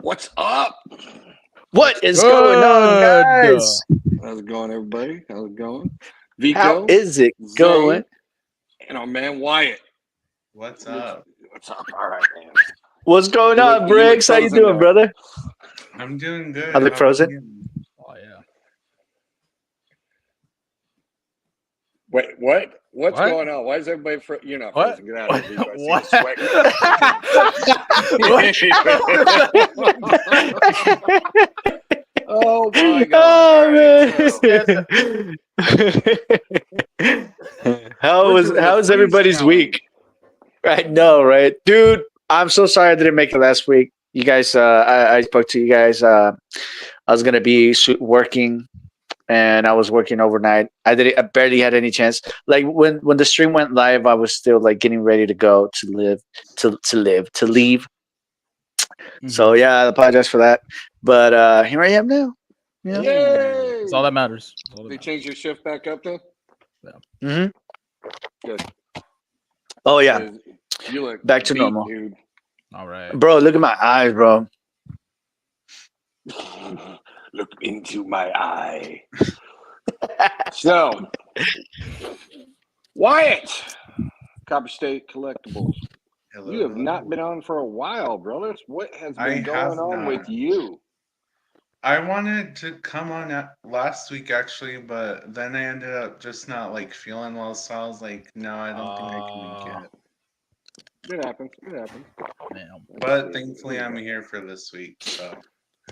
What's up? What is going on, guys? How's it going, everybody? How's it going? How Vico, is it Zay, going? and our man Wyatt. What's up? What's up? All right, man. What's going You on, look Briggs? How you frozen doing, there. brother? I'm doing good. I look How frozen? about you? Oh yeah. Wait, what? What's What? going on? Why is everybody you're not What? frozen? Get out of here, Vico. I see What? the sweat. Oh my god! Oh, All man. right, How we're doing a was freeze everybody's challenge. week? I know, right? Dude, I'm so sorry I didn't make it last week. You guys, I spoke to you guys. I was going to be working, and I was working overnight. I barely had any chance. Like when the stream went live, I was still like getting ready to go to leave. So yeah, I apologize for that. But here I am now. Yeah. Yay! That's all that matters. They changed your shift back up though. Mm-hmm. Good. Oh yeah, 'Cause you look back to beat, normal, dude. All right. bro. Look at my eyes, bro. Look into my eye. So, Wyatt, Copper State Collectibles. Hello. You have not been on for a while, brothers. What has been I have going on not. with you? I wanted to come on last week actually, but then I ended up just not like feeling well, so I was like, no, I don't think I can make it. It happens. It happens. Damn. But thankfully, I'm here for this week, so.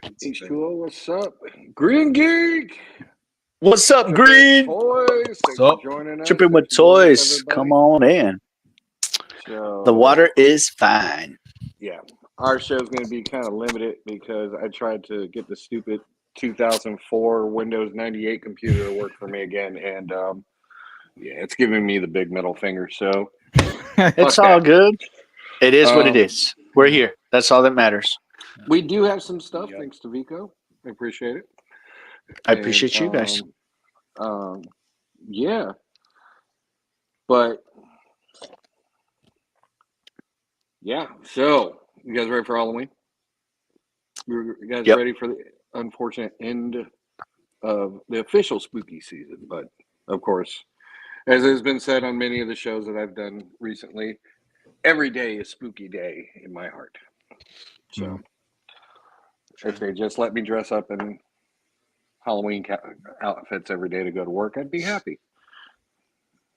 it's good. H2O, what's up? Green Geek. What's up, Green? Toys. Thanks Sup? for joining us. Tripping with Thanks for joining us, toys. everybody. Come on in. So, The water is fine. Yeah, our show's going to be kind of limited because I tried to get the stupid 2004 Windows 98 computer to work for me again, and yeah, it's giving me the big middle finger. So It's Okay. all good. It is what it Um, is. We're here. That's all that matters. we do have some stuff, Yep. thanks to Vico. I appreciate it. I appreciate you guys. Yeah, but yeah. So you guys ready for Halloween? You guys Yep. ready for the unfortunate end of the official spooky season? But of course, as has been said on many of the shows that I've done recently, every day is spooky day in my heart. So if they just let me dress up in Halloween outfits every day to go to work, I'd be happy.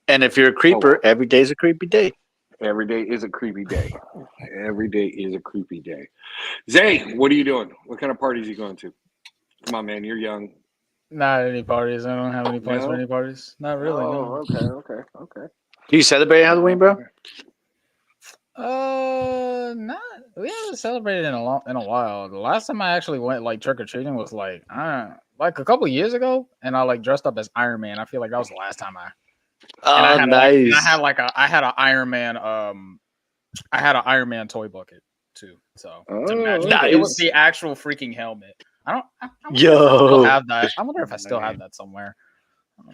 And if you're a creeper, every day's a creepy day. Every day is a creepy day. Every day is a creepy day. Zay, what are you doing? What kind of parties are you going to? Come on, man. You're young. Not any parties. I don't have any plans for No? any parties. Not really. Oh, No. okay. Do you celebrate Halloween, bro? Not. We haven't celebrated in a while. The last time I actually went like trick or treating was like a couple years ago, and I like dressed up as Iron Man. I feel like that was the last time I. And I Oh, had nice. I had an Iron Man I had an Iron Man toy bucket too. So to match. nice. It was the actual freaking helmet. I wonder if I Yo. still have that. I wonder if I still have that somewhere.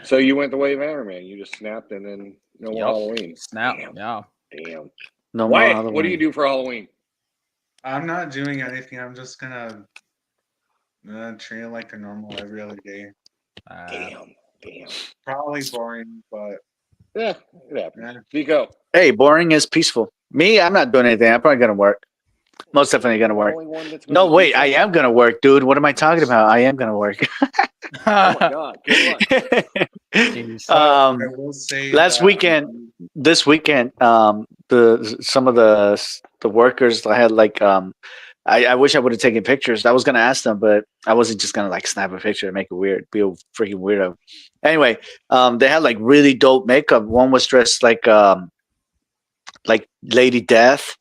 So you went the way of Iron Man. You just snapped and then no more Yup. Halloween. Snap. Damn. Yeah. Damn. No more Wyatt, Halloween. what do you do for Halloween? I'm not doing anything. I'm just gonna treat it like a normal every other day. Damn. Probably boring, but Yeah, it happens. yeah. Vico. Hey, boring is peaceful. Me, I'm not doing anything. I'm probably gonna work. Most definitely gonna work. The only one that's gonna No, be wait, I peaceful? am gonna work, dude. What am I talking about? I am gonna work. Oh my god, good luck. Jeez. I will say Last that- weekend, this weekend, some of the workers I had like I wish I would have taken pictures. I was gonna ask them, but I wasn't just gonna like snap a picture and make it weird, be a freaking weirdo. Anyway, they had like really dope makeup. One was dressed like Lady Death,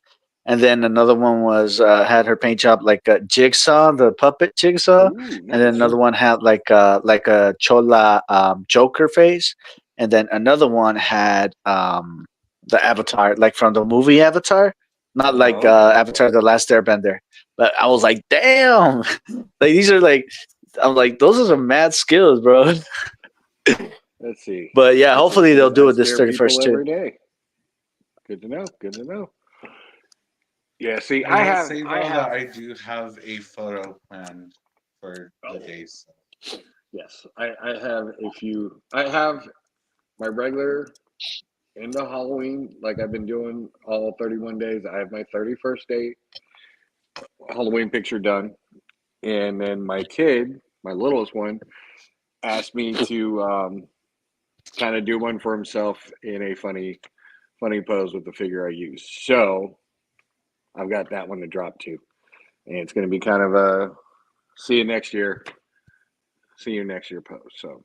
and then another one was had her paint job like a Jigsaw, the puppet Jigsaw. Ooh, And then nice. another one had like a Chola Joker face, and then another one had the Avatar, like from the movie Avatar, not like Avatar: The Last Airbender. But I was like, damn, like these are like, I'm like, those are some mad skills, bro. Let's see. But yeah, hopefully they'll do it this I scare 31st people too. every day. Good to know. Yeah, see, I will I say though have, that I do have a photo planned for the days. yes, I have a few. I have my regular into Halloween, like I've been doing all 31 days. I have my 31st day Halloween picture done. And then my kid, my littlest one, asked me to kind of do one for himself in a funny pose with the figure I use. So I've got that one to drop to. And it's going to be kind of a see you next year pose. So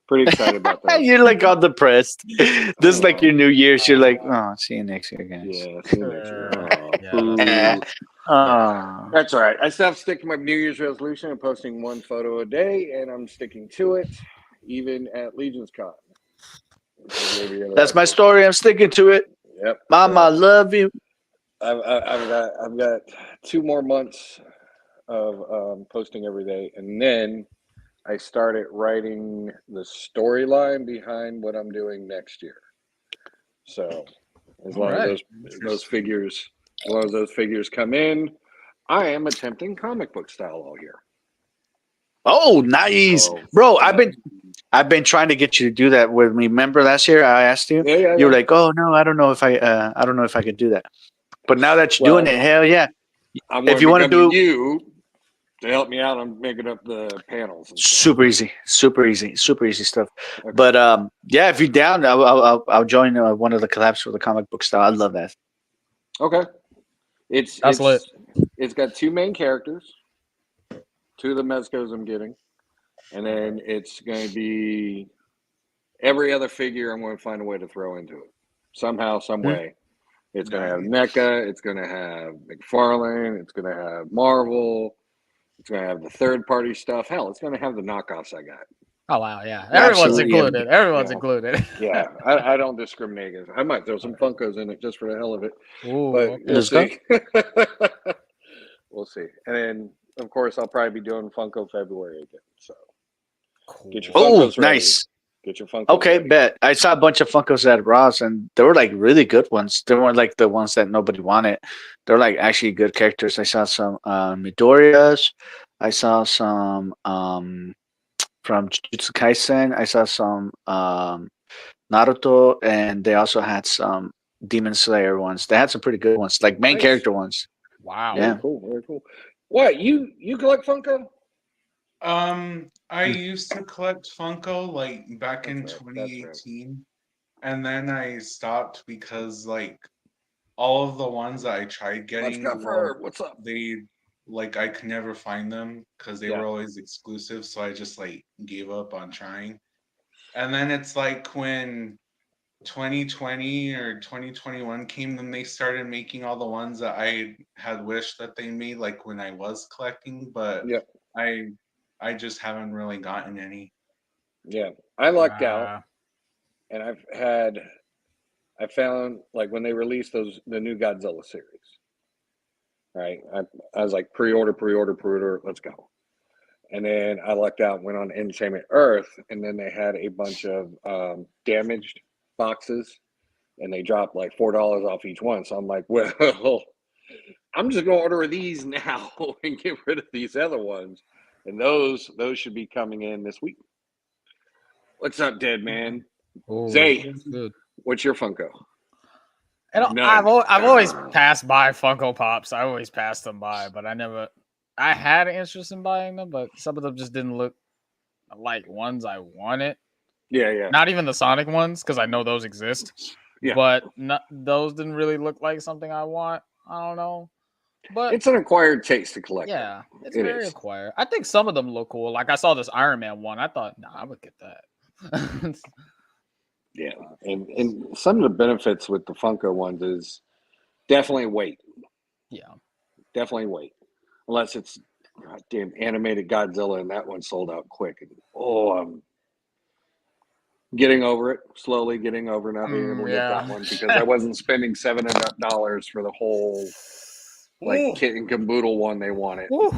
pretty excited about that. You're like all depressed. This is like your New Year's. You're like, oh, see you next year, guys. Yeah, see you next year. Oh, Yeah. boo. Oh. That's all right. I still have to stick to my New Year's resolution of posting one photo a day, and I'm sticking to it, even at Legion's Con. That's my story. I'm sticking to it. Yep. Mama, I love you. I've got 2 more months of posting every day, and then I started writing the storyline behind what I'm doing next year. So as long as Alright. those figures, as long as those figures come in, I am attempting comic book style all year. Oh, nice, So, bro. I've been trying to get you to do that with me. Remember last year I asked you? yeah. You were like, "Oh no, I don't know if I could do that." But now that you're doing Well, it, hell yeah! I'm If you want to become do you to help me out on making up the panels. And stuff. super easy stuff. Okay. But yeah, if you're down, I'll join one of the collabs for the comic book style. I love that. Okay. That's lit. It's got 2 main characters, 2 of the Mezcos I'm getting, and then it's going to be every other figure I'm going to find a way to throw into it somehow, some way. It's going to have NECA, it's going to have McFarlane, it's going to have Marvel, it's going to have the third-party stuff. Hell, it's going to have the knockoffs I got. Oh wow, yeah. Everyone's Absolutely. included. Everyone's Yeah. included. Yeah, I don't discriminate. I might throw some Funkos in it just for the hell of it, Ooh, but okay. we'll Let's go. see. We'll see. And then, of course, I'll probably be doing Funko February again. So get your Oh, Funkos ready. nice. Get your Funkos Okay, ready. bet. I saw a bunch of Funkos at Ross, and they were like really good ones. They weren't like the ones that nobody wanted. They're like actually good characters. I saw some Midoriyas. I saw some from Jujutsu Kaisen. I saw some Naruto, and they also had some Demon Slayer ones. They had some pretty good ones, like main Nice. character ones. Wow. Yeah. Very cool. Very cool. What you collect Funko? I used to collect Funko like back in That's right, that's right. 2018, and then I stopped because like all of the ones that I tried Let's getting, go for what's up? they like I could never find them because they Yeah. were always exclusive, so I just like gave up on trying. And then it's like when 2020 or 2021 came, then they started making all the ones that I had wished that they made, like when I was collecting, but Yep. I just haven't really gotten any. Yeah. I lucked out, and I found like when they released the new Godzilla series. Right. I was like pre-order. Let's go. And then I lucked out, went on Entertainment Earth, and then they had a bunch of damaged boxes, and they dropped like $4 off each one. So I'm like, well, I'm just gonna order these now and get rid of these other ones, and those should be coming in this week. What's up, Dead Man? Ooh, Zay, that's good. what's your Funko? And None. I've always passed by Funko Pops. I always passed them by, but I had an interest in buying them, but some of them just didn't look like ones I wanted. Yeah. Not even the Sonic ones, because I know those exist. Yeah. But those didn't really look like something I want. I don't know. But It's an acquired taste to collect. yeah, it's It very is. acquired. I think some of them look cool. Like I saw this Iron Man one. I thought, nah, I would get that. Yeah, and some of the benefits with the Funko ones is definitely wait. Yeah. Definitely wait. Unless it's goddamn animated Godzilla and that one sold out quick. And, I'm getting over it, slowly getting over not being able to get that Yeah. one because I wasn't spending $700 for the whole like Ooh. kit and caboodle one they wanted. Ooh.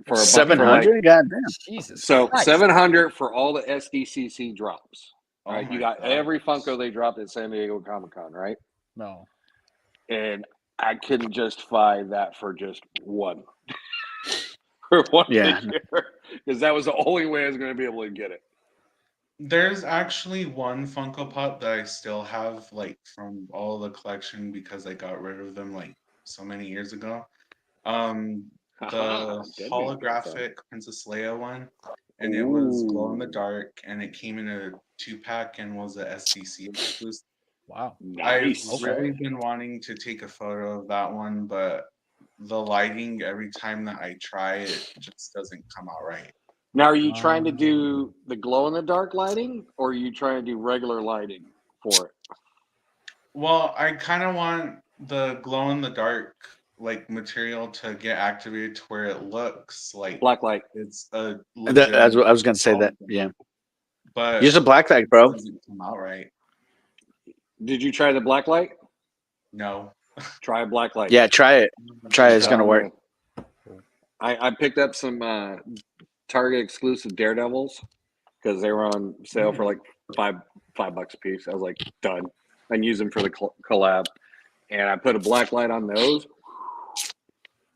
For a 700. Goddamn. Jesus. So Christ. 700 for all the SDCC drops. Oh Right, my you got God. every Funko they dropped at San Diego Comic-Con, right? No. And I couldn't justify that for just one. For one Yeah. figure. Because that was the only way I was going to be able to get it. There's actually one Funko Pop that I still have, like from all the collection because I got rid of them like so many years ago. The Haha, Deadman's got some. holographic Princess Leia one, and it was glow in the Ooh, dark, and it came in a 2-pack and was a SDC exclusive. Wow. I've nice. really been wanting to take a photo of that one, but the lighting every time that I try it just doesn't come out right. Now, are you trying to do the glow in the dark lighting, or are you trying to do regular lighting for it? Well, I kind of want the glow in the dark like material to get activated to where it looks like Black light. it's a That's what I was legitimate gonna say. That hologram, yeah. but Use a black light, it bro. doesn't come out right. Did you try the black light? No. Try a black light. Yeah, try it. Try it. It's I'm gonna telling work. you. I picked up some Target exclusive Daredevils because they were on sale for like $5 a piece. I was like, done. And use them for the collab. And I put a black light on those.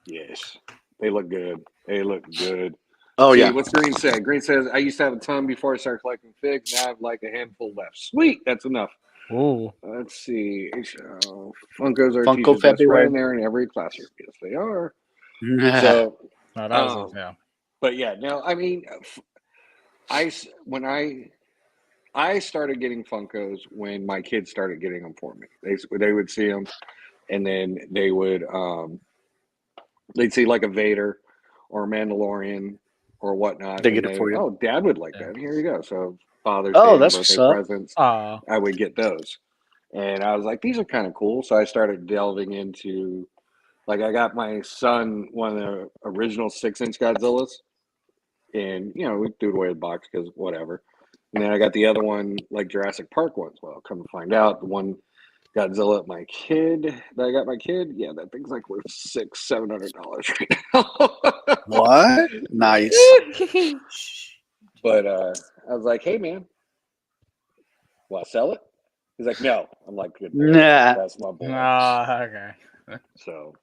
Yes, they look good. They look good. Oh See, yeah. what's Green said? Green says, I used to have a ton before I started collecting figs. Now I have like a handful left. Sweet, that's enough. Ooh. Let's see. Funkos are Funko teacher's best February. friend. They're in every classroom. Yes, they are. So, No, that was yeah. but yeah, no, I mean, when I started getting Funkos when my kids started getting them for me. They would see them, and then they'd see like a Vader or a Mandalorian or whatnot, They and get it for you. oh, Dad would like Yeah. that. Here you go. So Father's Oh, Day and that's what's birthday up. presents, Aw. I would get those, and I was like, these are kind of cool. So I started delving into, like, I got my son one of the original 6-inch Godzillas, and we threw it away in the box because whatever. And then I got the other one, like Jurassic Park ones. Well, come to find out, the one Godzilla that I got my kid, yeah, that thing's like worth $600-$700 right now. What? Nice. But I was like, hey man, want to sell it? He's like, no. I'm like, good boy. Nah. That's my boy. Ah, okay. So,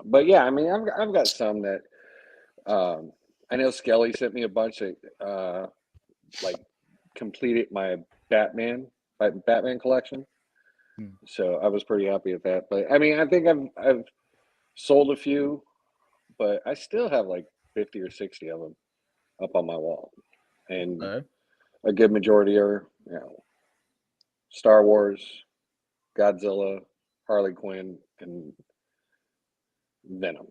but yeah, I mean, I've got some that I know Skelly sent me a bunch that like completed my Batman collection. So I was pretty happy with that. But I mean, I think I've sold a few, but I still have like 50 or 60 of them up on my wall, and Okay. a good majority are Star Wars, Godzilla, Harley Quinn, and Venom.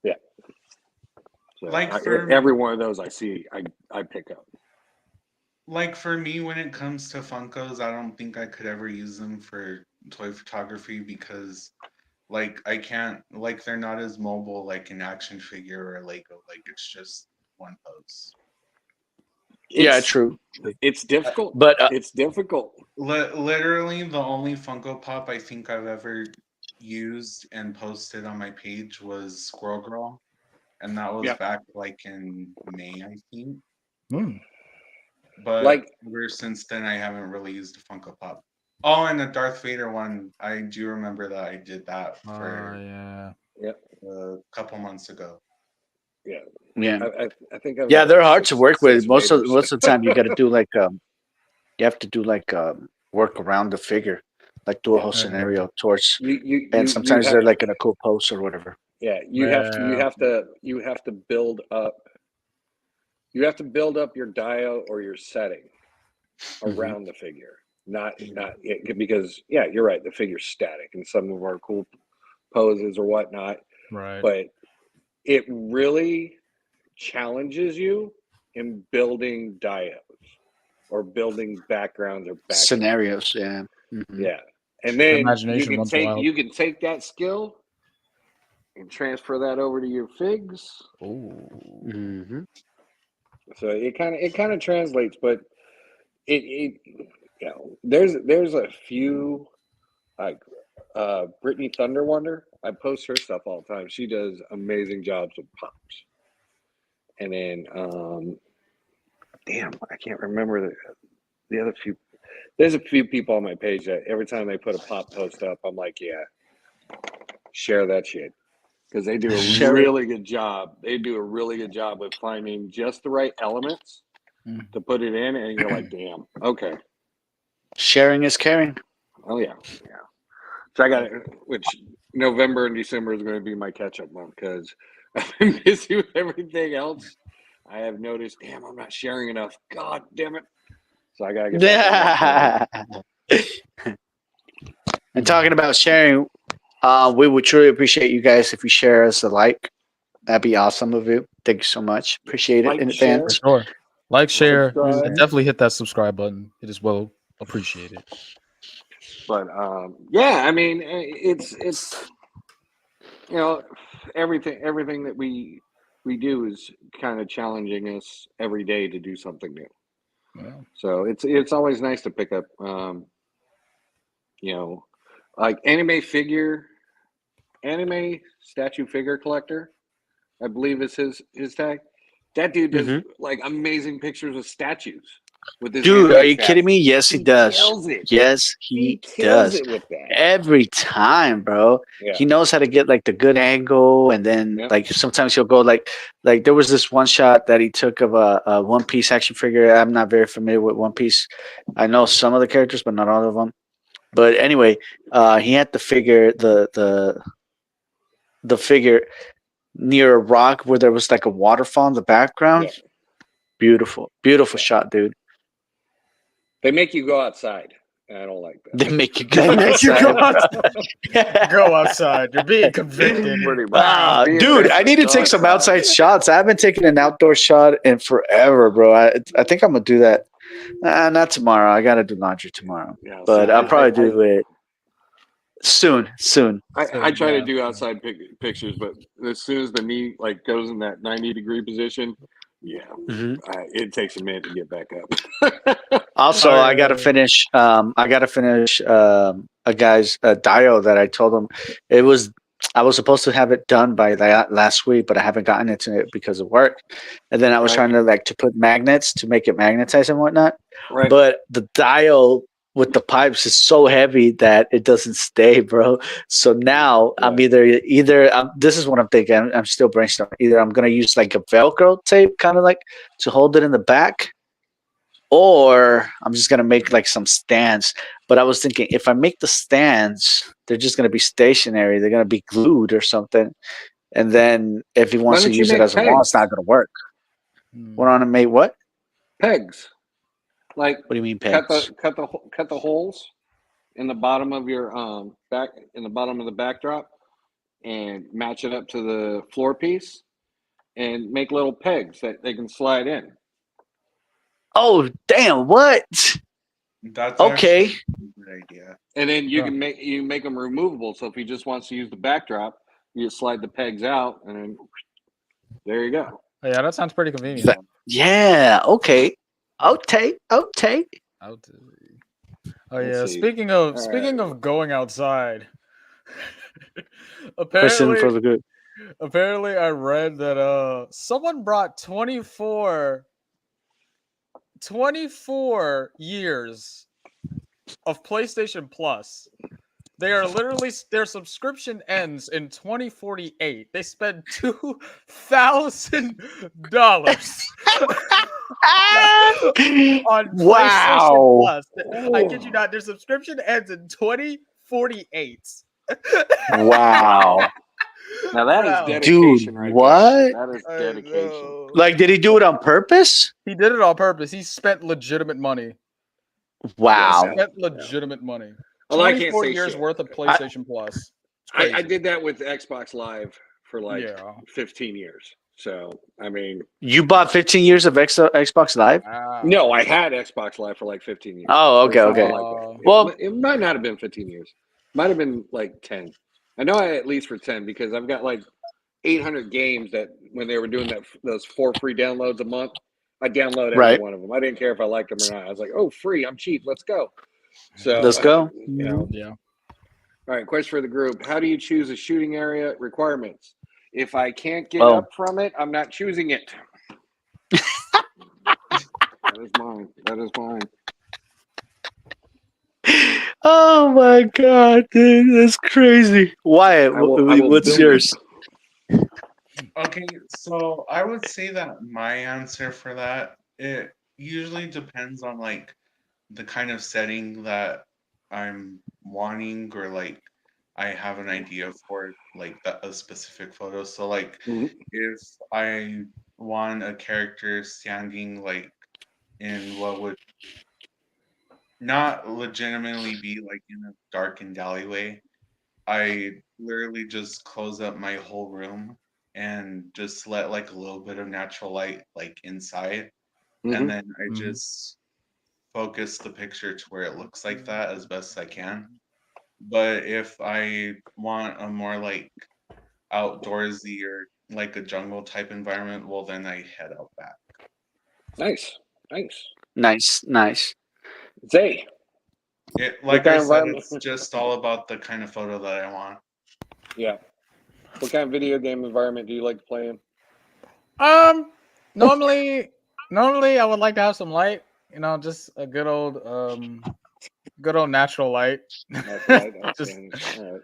Yeah. So Like every one of those I see, I pick up. Like for me, when it comes to Funkos, I don't think I could ever use them for toy photography because, like, I can't, like, they're not as mobile like an action figure or a Lego. Like, it's just one pose. Yeah, true. It's difficult. But It's difficult. Literally, the only Funko Pop I think I've ever used and posted on my page was Squirrel Girl, and that was back like in May, I think. But Like, ever since then, I haven't really used a Funko Pop. Oh, and the Darth Vader one, I do remember that I did that for Yeah. a couple months ago. Yeah. yeah, I think I've yeah, got they're like hard to work with. six Most of Vaders. the time, you got to do like you have to do like work around the figure, like do a whole scenario towards. And sometimes have, they're like in a cool pose or whatever. yeah, you have to build up. You have to build up your dial or your setting around the figure, not because you're right. The figure's static, and some of our cool poses or whatnot. Right. But it really challenges you in building diodes or building backgrounds or Scenarios. Yeah. Mm-hmm. Yeah, and then Imagination runs wild. you can take that skill and transfer that over to your figs. Ooh. Mm-hmm. So it kind of translates, but it there's a few like Brittany Thunder Wonder. I post her stuff all the time. She does amazing jobs with pops. And then damn, I can't remember the other few. There's a few people on my page that every time they put a pop post up, I'm like, yeah, share that shit because they do a Share it. really good job. They do a really good job of finding just the right elements to put it in, and you're like, damn, okay, Sharing is caring. oh yeah. So I got it. Which November and December is going to be my catch-up month because I've been busy with everything else. I have noticed, damn, I'm not sharing enough. God damn it! So I gotta get back on that. And talking about sharing, we would truly appreciate you guys if you share us a like. That'd be awesome of you. Thank you so much. Appreciate it Like, in share. advance. For sure. Like, share, Subscribe. and definitely hit that subscribe button. It is well appreciated. But yeah, I mean, it's you know, everything that we do is kind of challenging us every day to do something new. Yeah. So it's always nice to pick up, you know, like anime statue figure collector, I believe is his tag. That dude does like amazing pictures of statues with his Dude, anime are you stats. kidding me? Yes, he does. Kills it. Yes, he kills does. it with that. Every time, bro. Yeah. He knows how to get like the good angle, and then Yep. like sometimes he'll go like there was this one shot that he took of a One Piece action figure. I'm not very familiar with One Piece. I know some of the characters, but not all of them. But anyway, he had the figure the figure near a rock where there was like a waterfall in the background. Yeah. Beautiful, beautiful shot, dude. They make you go outside. And I don't like that. They make you go Make you go outside. outside. Go outside. You're being convicted. Pretty much. Being Dude, racist, I need to go take some outside shots. I haven't taken an outdoor shot in forever, bro. I think I'm gonna do that. Not tomorrow. I gotta do laundry tomorrow, Yeah, but see, I'll probably do it soon. I try Yeah. to do outside pictures, but as soon as the knee like goes in that 90-degree position, yeah, it takes a minute to get back up. Also, Oh, I yeah. gotta finish. I gotta finish a guy's dio that I told him it was. I was supposed to have it done by last week, but I haven't gotten it to it because of work. And then I was Right. trying to put magnets to make it magnetize and whatnot. Right. But the dial with the pipes is so heavy that it doesn't stay, bro. So now I'm either this is what I'm thinking. I'm still brainstorming. Either I'm gonna use like a Velcro tape, kind of like to hold it in the back, or I'm just gonna make like some stands. But I was thinking if I make the stands, they're just gonna be stationary. They're gonna be glued or something. And then if he wants to don't you use it make as a wall, it's pegs? not gonna work. We're on to make what? Pegs. Like What do you mean pegs? cut the holes in the bottom of your back in the bottom of the backdrop and match it up to the floor piece and make little pegs that they can slide in. Oh damn! What? That's Okay. actually a good idea. And then you can make them removable. So if he just wants to use the backdrop, you just slide the pegs out, and then there you go. Yeah, that sounds pretty convenient. Yeah. Okay. Okay. Oh yeah. see. Speaking of going outside, Question for the good. apparently I read that someone brought 24 years of PlayStation Plus. They are literally their subscription ends in 2048. They spend $2,000 on PlayStation Plus. I kid you not, their subscription ends in 2048. Wow. Now that is Wow. dedication, Dude, right what? there. That is dedication. Like, did he do it on purpose? He did it on purpose. He spent legitimate money. Wow. Yes, Spent legitimate money. Well, I can't 24 say years shit. worth of PlayStation Plus. It's I crazy. did that with Xbox Live for like Yeah. 15 years. So I mean, You bought 15 years of Xbox Live? Wow. no, I had Xbox Live for like 15 years. Oh, okay, Or something okay. like that. Well- it might not have been 15 years. Might have been like 10. I know I at least for 10 because I've got like 800 games that when they were doing those 4 free downloads a month, I download every Right. one of them. I didn't care if I liked them or not. I was like, oh, free, I'm cheap, let's go. So Let's go. You know. Yeah. All right, question for the group. How do you choose a shooting area requirements? If I can't get Oh. up from it, I'm not choosing it. That is mine. Oh my god, dude, that's crazy. Wyatt, I will what's build yours? Okay, so I would say that my answer for that, it usually depends on like the kind of setting that I'm wanting, or like I have an idea for like a specific photo. So like Mhm. if I want a character standing like in what would not legitimately be like in a darkened alleyway, I literally just close up my whole room and just let like a little bit of natural light like inside, and Mhm. then I just focus the picture to where it looks like that as best I can. But if I want a more like outdoorsy or like a jungle type environment, well then I head out back. Nice. Nice. Nice. Zay, It, what like kind I of said, environment? it's just all about the kind of photo that I want. Yeah. What kind of video game environment do you like to play in? Normally, I would like to have some light. You know, just a good old natural light. Natural light, Just outstanding. All right.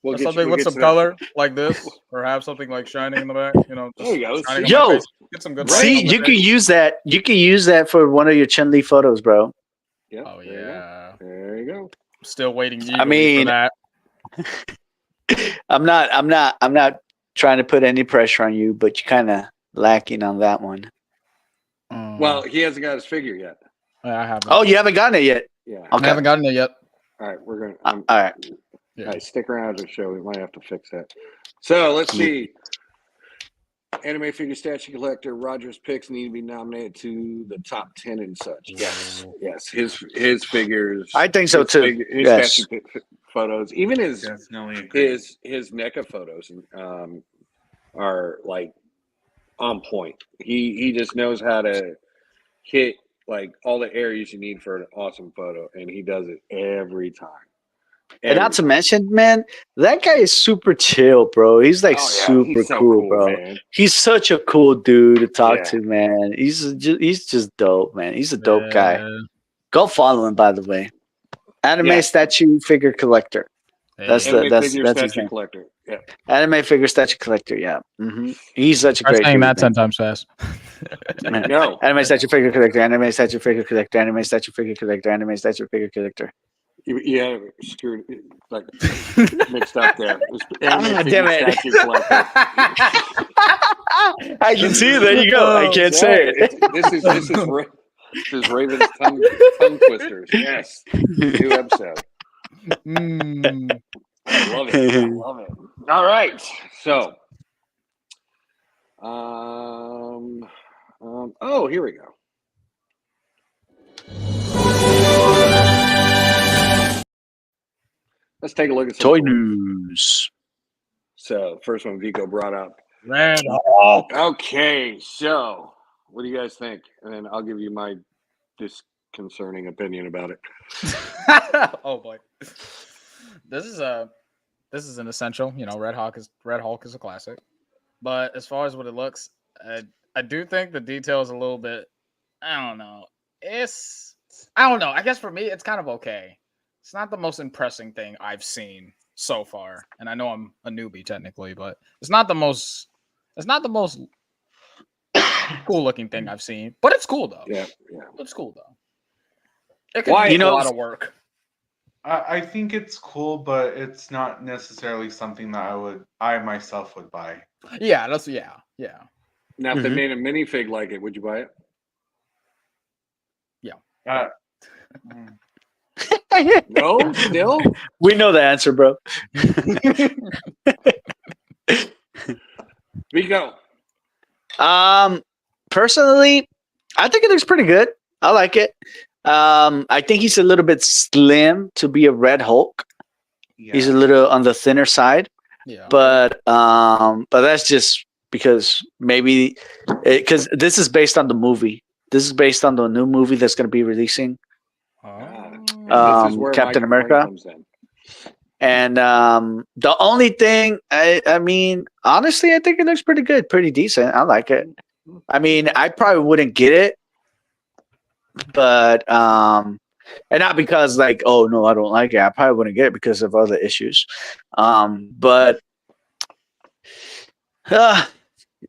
We'll or get you. something We'll with get some to that. color like this, or have something like shining in the back. You know, There just you go. shining See? on my Yo, face. Get some good light see, on the you can face. use that. You can use that for one of your Chun-Li photos, bro. Yeah. Oh There you go. yeah, There you go. still waiting I eagerly for mean, that. I'm not trying to put any pressure on you, but you're kind of lacking on that one. Well, he hasn't got his figure yet. I haven't. Oh, you haven't gotten it yet. Yeah. I Okay. haven't gotten it yet. All right. We're gonna. All right. Yeah. All right. Stick around to the show. We might have to fix that. So let's see. Anime figure statue collector Roger's picks need to be nominated to the top 10 and such. Yes, yes. His figures. I think so his too. his Yes. statue photos, even Definitely agree. his NECA photos, are like on point. He just knows how to hit like all the areas you need for an awesome photo, and he does it every time. And not to Every time. mention, man, that guy is super chill, bro. He's like Oh, yeah, super he's so cool, cool, bro. man. He's such a cool dude to talk Yeah. to, man. He's just dope, man. He's a dope guy. Yeah. Go follow him, by the way. Anime Yeah. statue figure collector. That's Hey. the Anime figure that's his statue name. collector. Yeah. Anime figure statue collector. Yeah. He's such a Try great saying dude, that man. 10 times fast. No. Anime statue figure collector. Anime statue figure collector. Anime statue figure collector. Anime statue figure collector. Yeah, screwed like mixed up there. It was anime Ah, figure damn it. statue collector. I can see it. There you go. I can't say it. This is Raven's tongue twisters. Yes, new episode. I love it. I love it. All right, so oh, here we go. Let's take a look at some Toy toys. news. So, first one Vico brought up. Red. Okay, so what do you guys think? And then I'll give you my disconcerting opinion about it. Oh boy. This is an essential. You know, Red Hulk is a classic. But as far as what it looks, I do think the detail is a little bit. I don't know. I don't know. I guess for me, it's kind of okay. It's not the most impressive thing I've seen so far, and I know I'm a newbie technically, but it's not the most cool looking thing I've seen. But it's cool though. Yeah. It's cool though. It could Why? be You a know- lot of work. I think it's cool, but it's not necessarily something that I myself would buy. Yeah. Now, if they Mhm. made a minifig like it, would you buy it? Uh, No, still. We know the answer, bro. Vico. Personally, I think it looks pretty good. I like it. I think he's a little bit slim to be a Red Hulk. yeah. He's a little on the thinner side, Yeah. but that's just because maybe because this is based on the movie. This is based on the new movie that's going to be releasing, And Um, this is where Captain my America? complaint comes in. and the only thing I mean, honestly, I think it looks pretty good, pretty decent. I like it. I mean, I probably wouldn't get it, but And not because like, oh no, I don't like it. I probably wouldn't get it because of other issues. But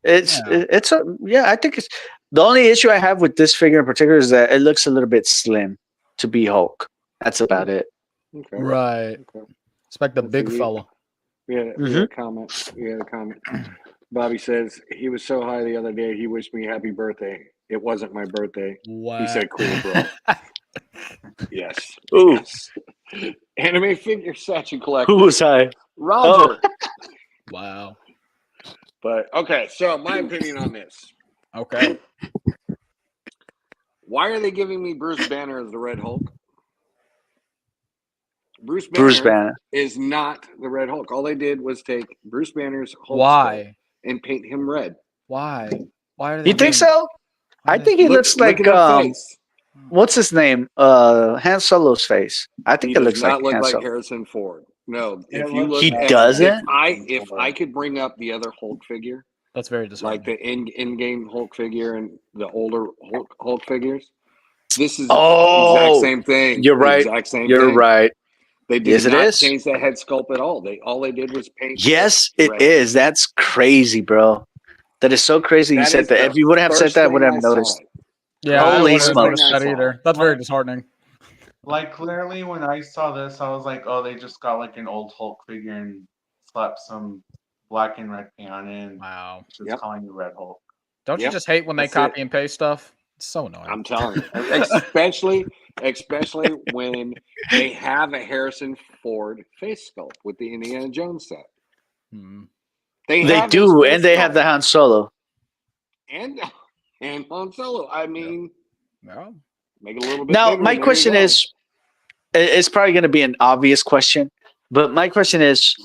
it's Yeah. it's a yeah. I think it's the only issue I have with this figure in particular is that it looks a little bit slim to be Hulk. That's about it. Okay. Right. Okay. Expect the Let's big see. fella. We had a comment. We had a comment. Bobby says he was so high the other day. He wished me happy birthday. It wasn't my birthday. What? He said, "Cool, bro." Yes. Ooh. Yes. Anime figure section collector. Who was high? Roger. Wow. But okay, so my opinion on this. Okay. Why are they giving me Bruce Banner as the Red Hulk? Bruce Bruce Banner Banner. is not the Red Hulk. All they did was take Bruce Banner's Hulk skull Why? and paint him red. Why? Why are they? You think doing- so? why I are they- think he Look- looks look like at that face. what's his name? Han Solo's face. I think He it does looks not like look Han like Solo. Harrison Ford. No, It if you looks look, He at, doesn't? if I could bring up the other Hulk figure, That's very like disheartening. the in-game Hulk figure and the older Hulk figures, this is Oh, the exact same thing. you're right. Exact same You're thing. right. They did Yes, it not is. change the head sculpt at all. All they did was paint. Yes, Hulk it red. is. That's crazy, bro. That is so crazy. You That said is that. the If you wouldn't have said first that, I thing wouldn't I have saw noticed. it. Yeah, Holy I wouldn't have smokes. noticed that either. That's very disheartening. Like clearly, when I saw this, I was like, "Oh, they just got like an old Hulk figure and slapped some black and red paint on it, and Wow. just Yep. calling it Red Hulk." Don't you Yep, just hate when they that's copy it. and paste stuff? It's so annoying. I'm telling you, especially when they have a Harrison Ford face sculpt with the Indiana Jones set. Hmm. They have do, his face and they have sculpt. the Han Solo. and Han Solo. I mean, Yeah. make it a little bit Now, bigger. my and there you question go. is, it's probably going to be an obvious question, but my question is,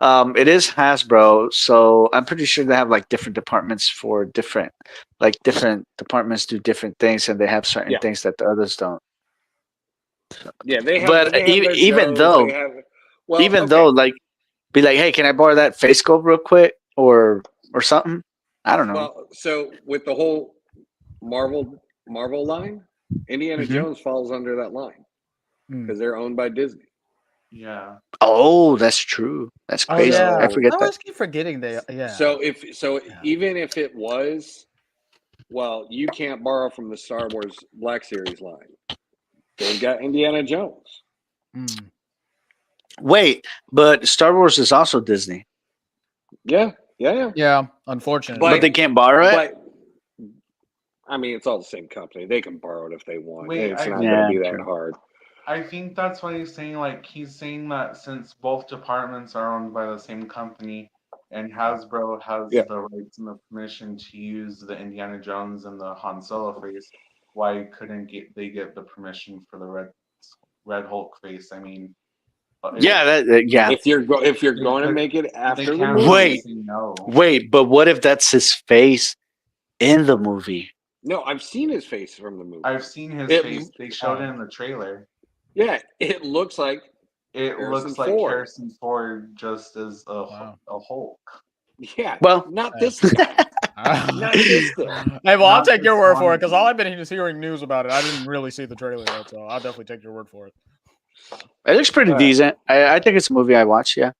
it is Hasbro, so I'm pretty sure they have like different departments for different departments do different things, and they have certain Yeah. things that the others don't. Yeah, they have. But they have their even shows, though, they have, well, even okay. though, like, be like, hey, can I borrow that face sculpt real quick, or something? I don't know. Well, so with the whole Marvel line, Indiana Mhm. Jones falls under that line Hmm. because they're owned by Disney. Yeah, Oh, that's true. That's Oh crazy. yeah. I forget I that. always keep forgetting they. Yeah. So Yeah. even if it was, well, you can't borrow from the Star Wars Black Series line. They've got Indiana Jones. Hmm. Wait, but Star Wars is also Disney, Yeah. Yeah. Unfortunately. but they can't borrow it. But I mean, it's all the same company. They can borrow it if they want. Wait, It's I- not Yeah, going to be that true. hard. I think that's what he's saying. Like he's saying that since both departments are owned by the same company, and Hasbro has Yeah. the rights and the permission to use the Indiana Jones and the Han Solo face, why couldn't they get the permission for the Red Hulk face? I mean, Yeah, yeah. If you're going to could- make it they after the can't movie, really Wait. say no. Wait, but what if that's his face in the movie? no, I've seen his face from the movie. I've seen his It- face. They showed it in the trailer. Yeah, it looks like It Harrison looks like Ford. Harrison Ford just as Wow. a Hulk. yeah. Well- not this guy. Not this thing. Hey, well, I'll Not take your this word for one. it because all I've been is hearing news about it. I didn't really see the trailer yet, so I'll definitely take your word for it. It looks pretty All right. decent. I think it's a movie I watch. Yeah.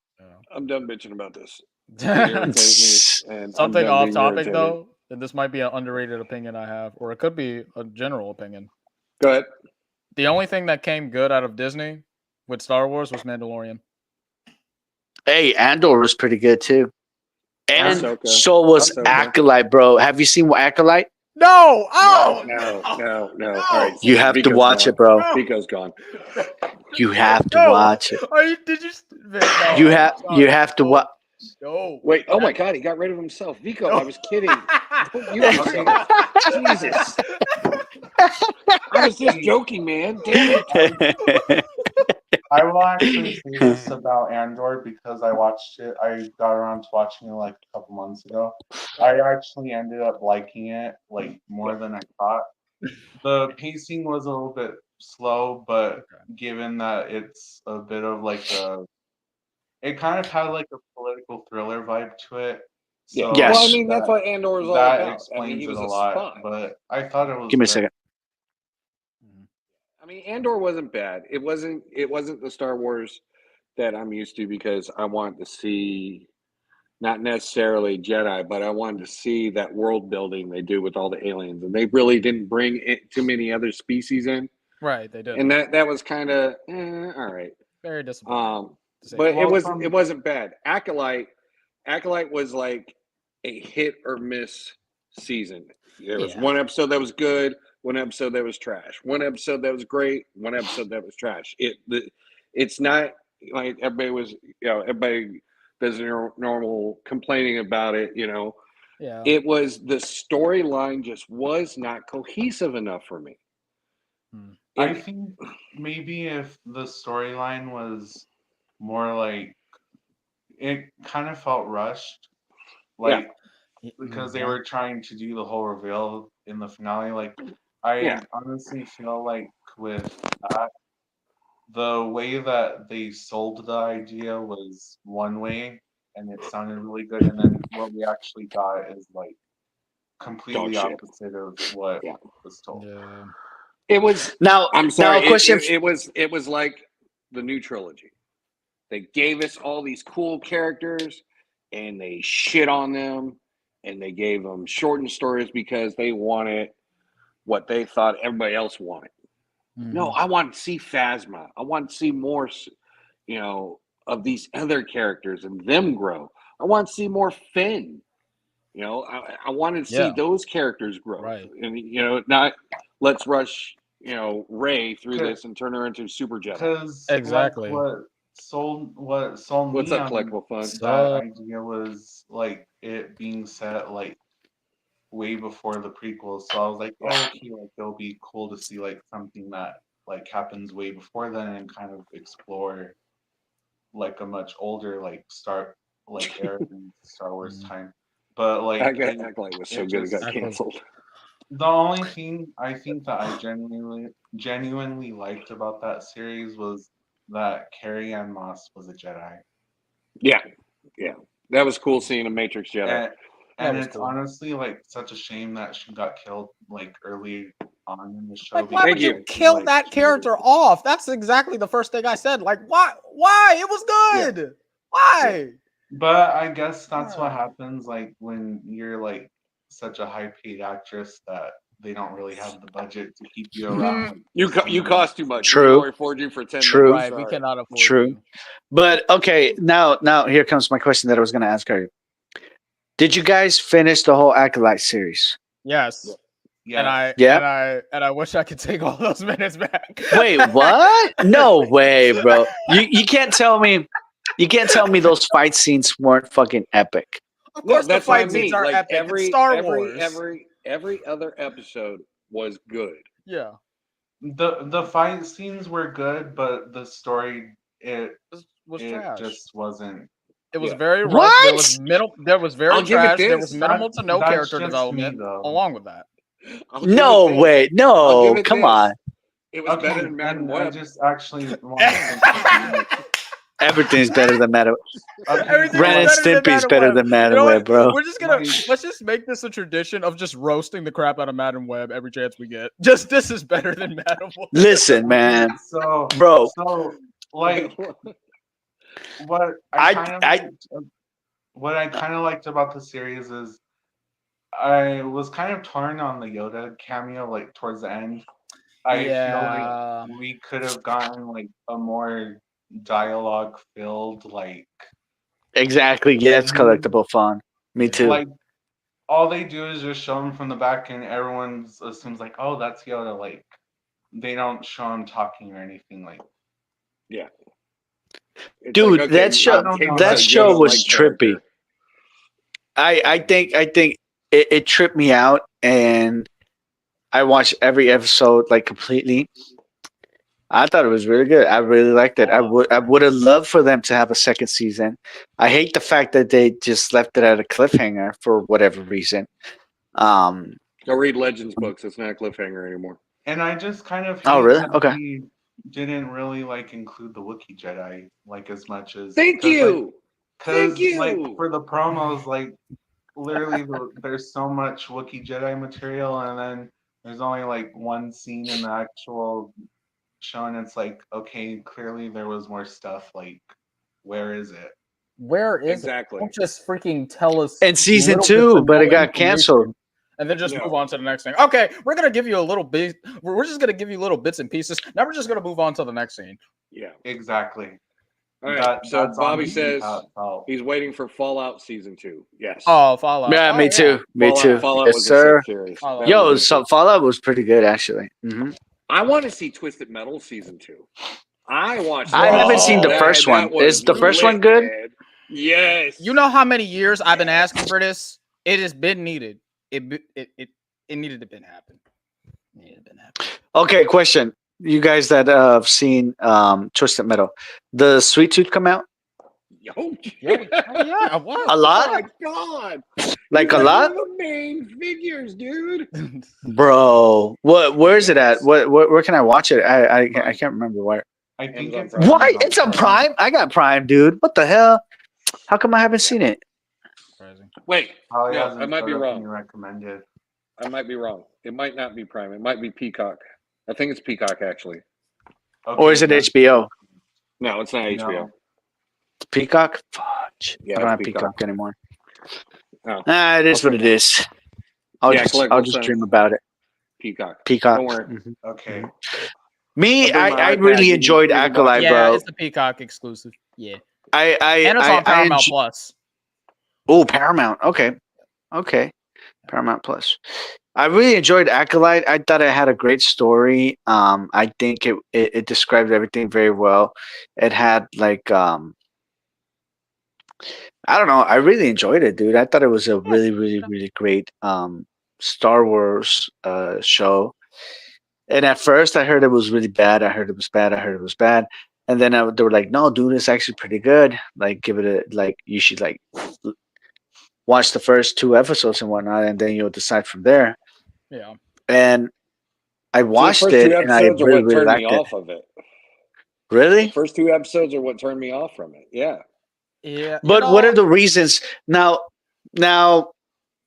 I'm done bitching about this. It irritates me, and I'm Something done off being topic irritated. though, and this might be an underrated opinion I have, or it could be a general opinion. Go ahead. The only thing that came good out of Disney with Star Wars was Mandalorian. Hey, Andor was pretty good too. And Ahsoka. so was Ahsoka. Acolyte, bro. Have you seen Acolyte? No! Oh No. All right, You have to Vico's watch gone. it, bro. Vico's gone. You have to No. watch it. Are you? Did you? No, You I'm have sorry. you have to No, watch. No. Wait. Oh my God, he got rid of himself. Vico, I was kidding. You Okay. Jesus. I was just joking, man. Damn it. I will actually say this about Andor because I watched it. I got around to watching it like a couple months ago. I actually ended up liking it like more than I thought. The pacing was a little bit slow, but given that it's a bit of like it kind of had like a political thriller vibe to it. Yeah. So Yes. Well, I mean, that's what Andor is all that about. I explains mean, he it was a a lot. spy. But I thought it was. Give me a very- second. I mean, Andor wasn't bad. It wasn't. It wasn't the Star Wars that I'm used to because I wanted to see not necessarily Jedi, but I wanted to see that world building they do with all the aliens, and they really didn't bring too many other species in, Right, they did. and that was kind of all right. Very disappointing. But Well, it wasn't bad. Acolyte was like a hit or miss season. There was Yeah. one episode that was good, one episode that was trash, one episode that was great, one episode that was trash. It's not like everybody does their normal complaining about it. Yeah. It was the storyline just was not cohesive enough for me. I think maybe if the storyline was more like it kind of felt rushed, like because they were trying to do the whole reveal in the finale. Like I honestly feel like with that, the way that they sold the idea was one way and it sounded really good, and then what we actually got is like completely Dog shit. opposite of what Yeah. was told. Yeah. It was. Now, I'm sorry. Now, question. It was like the new trilogy. They gave us all these cool characters, and they shit on them, and they gave them shortened stories because they wanted what they thought everybody else wanted. No, I want to see Phasma. I want to see more, of these other characters and them grow. I want to see more Finn. I wanted to see those characters grow. Right. And, not let's rush, Ray through this and turn her into Super Jedi. Because Exactly. what sold What's me up, on Collectible Fun? that idea was like it being set like way before the prequels. So I was like, oh, okay, like it'll be cool to see like something that like happens way before then and kind of explore like a much older like era in Star Wars time. But like Acolyte was so good it got canceled. The only thing I think that I genuinely liked about that series was that Carrie Ann Moss was a Jedi. Yeah. That was cool seeing a Matrix Jedi. And it's honestly like such a shame that she got killed like early on in the show. Like, why would you kill that character off? That's exactly the first thing I said. Like, why? It was good. Yeah. Why? But I guess that's what happens like when you're like such a high paid actress that they don't really have the budget to keep you around. You cost too much. True. We can only afford you for 10 True. minutes. Right. We cannot afford you. But okay, now here comes my question that I was going to ask her. Did you guys finish the whole Acolyte series? Yes. Yeah. And I wish I could take all those minutes back. Wait, what? No way, bro. You can't tell me. You can't tell me those fight scenes weren't fucking epic. Of course, the fight scenes are epic. It's Star Wars. Every other episode was good. Yeah. The fight scenes were good, but the story was trash. Just wasn't. It was very rushed. There was very trash. There was minimal to no character development along with that. No way. No, come on. It was better than Madam Web. I just actually want to Everything's better than Madam Web. Ren and Stimpy's better than Madam Web, bro. We're just gonna let's just make this a tradition of just roasting the crap out of Madam Web every chance we get. Just this is better than Madam Web. Listen, man. So like what I kind of liked about the series is I was kind of torn on the Yoda cameo like towards the end. I feel like we could have gotten like a more dialogue filled like exactly. Yeah, it's collectible fun. Me too. Like all they do is just show him from the back and everyone assumes like, oh, that's Yoda. Like they don't show him talking or anything like. Yeah. Dude, like, that show was trippy. I think it tripped me out, and I watched every episode like completely. I thought it was really good. I really liked it. I would have loved for them to have a second season. I hate the fact that they just left it at a cliffhanger for whatever reason. Go read Legends books. It's not a cliffhanger anymore. And I just kind of really didn't really like include the Wookiee Jedi like as much as Thank you like for the promos like literally there's so much Wookiee Jedi material and then there's only like one scene in the actual show, and it's like, okay, clearly there was more stuff. Like, where is it? Where is Exactly. it? Don't just freaking tell us. And season little 2, bits of but it no got information, canceled. and then just No. move on to the next thing. Okay, we're gonna give you a little bit. We're just gonna give you little bits and pieces. Now we're just gonna move on to the next scene. Yeah. Exactly. All right. So That's Bobby honestly says how it felt. he's waiting for Fallout season 2. Yes. Oh, Fallout. Yeah, Oh, me too. Me Fallout, too. Fallout Yes, was sir. a sick series. Fallout. That Yo, was a so good- Fallout was pretty good, actually. I want to see Twisted Metal season 2. I watched. I that. haven't seen the That- first that one. was Is the first one lit, good? man. Yes. You know how many years I've been asking for this? It has been needed. It needed to been happen. It needed to been happen. Okay, question. You guys that have seen Twisted Metal, does Sweet Tooth come out? Oh, Yeah, what? A lot? Oh my god! Like He's a lot? one of the main figures, dude. Bro, where is it at? Where can I watch it? I can't remember where. I think Amazon it's Prime. What? Amazon It's on Prime? I got Prime, dude. What the hell? How come I haven't seen it? Crazy. Wait, Probably no, hasn't I might be showed up wrong. when you recommended. I might be wrong. It might not be Prime. It might be Peacock. I think it's Peacock actually. Or is it then- HBO? No, it's not HBO. Peacock? Fudge. Yeah, I don't it's have Peacock. Peacock anymore. Oh. It is what it is. I'll Yeah, just collectible dream sense. about it. Peacock. Peacock. Don't worry. Mhm. Okay. Me, I'll bring my I iPad, really you can- enjoyed you can watch Acolyte, it. Yeah, bro. it's the Peacock exclusive. Yeah, I and it's on Paramount enjoy- Plus. Oh, Paramount. Okay. Paramount Plus. I really enjoyed Acolyte. I thought it had a great story. I think it described everything very well. It had like I don't know. I really enjoyed it, dude. I thought it was a really, really, really great Star Wars show. And at first, I heard it was really bad. I heard it was bad. I heard it was bad. And then they were like, "No, dude, it's actually pretty good. Like, give it a like. You should like watch the first 2 episodes and whatnot, and then you'll decide from there." Yeah, And I watched So the first it, two and I episodes are really, what really turned liked me it. off of it. The Really? first 2 episodes are what turned me off from it. Yeah. yeah. But what are the reasons now?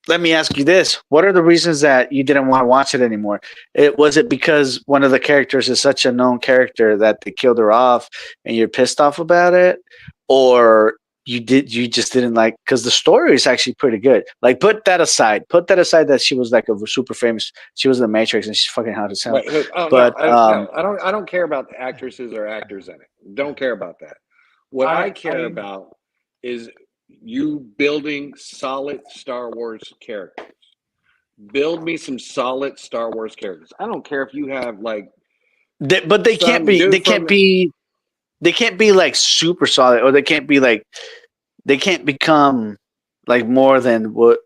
Let me ask you this: what are the reasons that you didn't want to watch it anymore? Was it because one of the characters is such a known character that they killed her off, and you're pissed off about it, or you just didn't like? Because the story is actually pretty good. Like, put that aside. Put that aside that she was like a super famous. She was in the Matrix, and she's fucking hot as hell. Wait, But, no, I don't care about the actresses or actors in it. Don't care about that. What I care about is you building solid Star Wars characters. Build me some solid Star Wars characters. I don't care if you have like, But they can't some be. dude They can't from- be. They can't be like super solid, or they can't be like. They can't become like more than what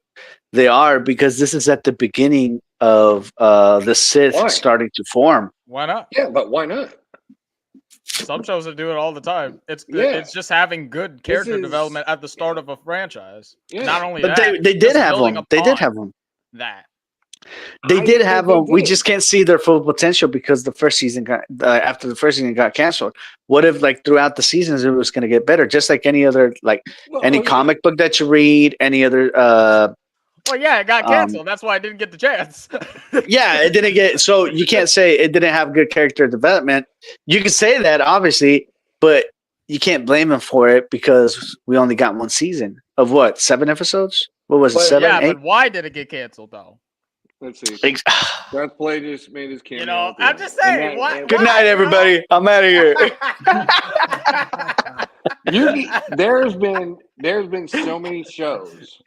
they are, because this is at the beginning of the Sith Why? starting to form. Why not? yeah, but why not? Some shows that do it all the time. It's Yeah. it's just having good character is- development at the start of a franchise. Yeah. Not only But that, they did just have building them. They did upon have them. that. They I did think have they them. We did. just can't see their full potential because the first season got after the first season got canceled. What if like throughout the seasons it was going to get better, just like any other like Well, any comic book that you read, any other Well, yeah, it got canceled. That's why I didn't get the chance. yeah, it didn't get so you can't say it didn't have good character development. You can say that obviously, but you can't blame him for it because we only got 1 season of what 7 episodes. What was it? But- 7, yeah, 8? but why did it get canceled though? Let's see. Ex- Darth Plague just made his cameo. You know, at the I'm end. just And saying, why- Good why, night, you know? everybody. I'm out of here. There's been so many shows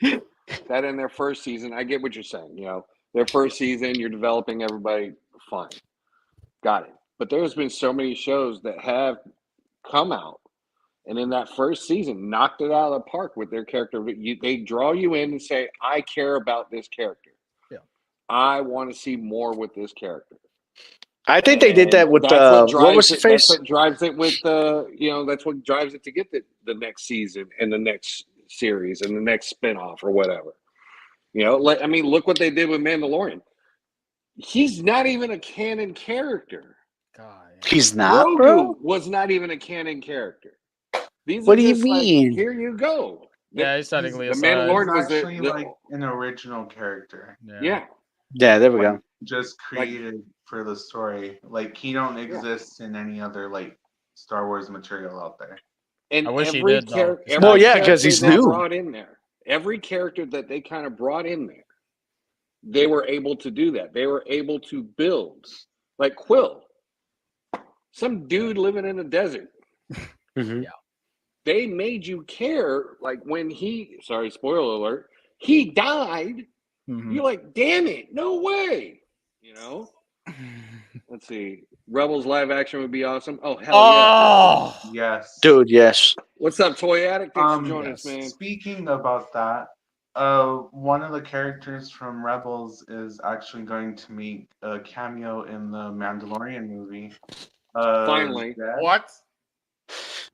that in their first season, I get what you're saying. You know, their first season, you're developing everybody, fine, got it. But there's been so many shows that have come out, and in that first season, knocked it out of the park with their character. They draw you in and say, "I care about this character. Yeah. I want to see more with this character." I think they did that with That's what what was the drives it- face? That's what drives it with that's what drives it to get the next season and the next series and the next spinoff or whatever. You know, look what they did with Mandalorian. He's not even a canon character. God, He's not, Grogu bro. was not even a canon character. These What are do you just like, mean? here you go. yeah, he's technically the a Mandalorian side. It's was actually like an original character, yeah. Yeah, there we go. just created for the story. Like he don't exist in any other like Star Wars material out there. And I wish he every did, though. character, It's Well, every yeah, 'cause character he's they new. brought in there, every character that they kind of brought in there, they were able to do that. They were able to build, like Quill, some dude living in the desert. Mhm. They made you care, like when he, sorry, spoiler alert, he died. Mhm. You're like, damn it, no way. You know? Let's see. Rebels live action would be awesome. Oh, hell yeah. Oh, Yes. Dude, yes. What's up, Toy Addict? Thanks for joining us, yes. man. Speaking about that, one of the characters from Rebels is actually going to make a cameo in the Mandalorian movie. Finally. Zed. What?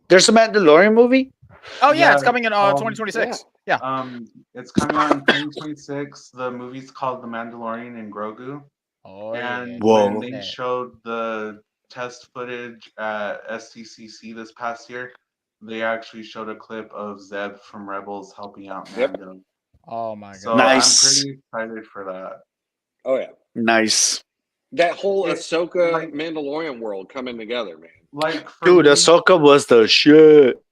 There's a Mandalorian movie? Oh yeah, Yeah, it's coming in called- 2026. Yeah. It's coming out in 2026. The movie's called The Mandalorian and Grogu. Oh And Whoa. when they showed the test footage at SDCC this past year, they actually showed a clip of Zeb from Rebels helping out Yep. Mando. Oh my god. So Nice. I'm pretty excited for that. Oh, yeah. Nice. That whole It- Ahsoka like- Mandalorian world coming together, man. Like for Dude, me, Ahsoka was the shit.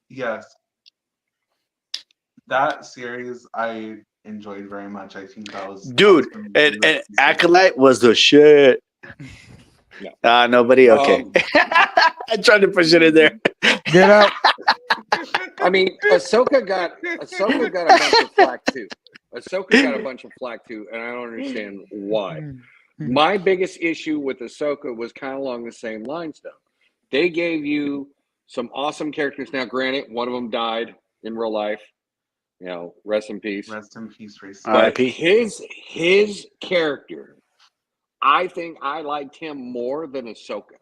yes, that series I enjoyed very much. I think that was Dude, awesome. and Acolyte was the shit. No. Nobody? Okay. I tried to push it in there. Get out. I mean, Ahsoka got a bunch of flack too. Ahsoka got a bunch of flack too, and I don't understand why. My biggest issue with Ahsoka was kind of along the same lines, though. They gave you some awesome characters. Now, granted, one of them died in real life. You know, rest in peace. Rest in peace, Race. All right. But his character, I think I liked him more than Ahsoka.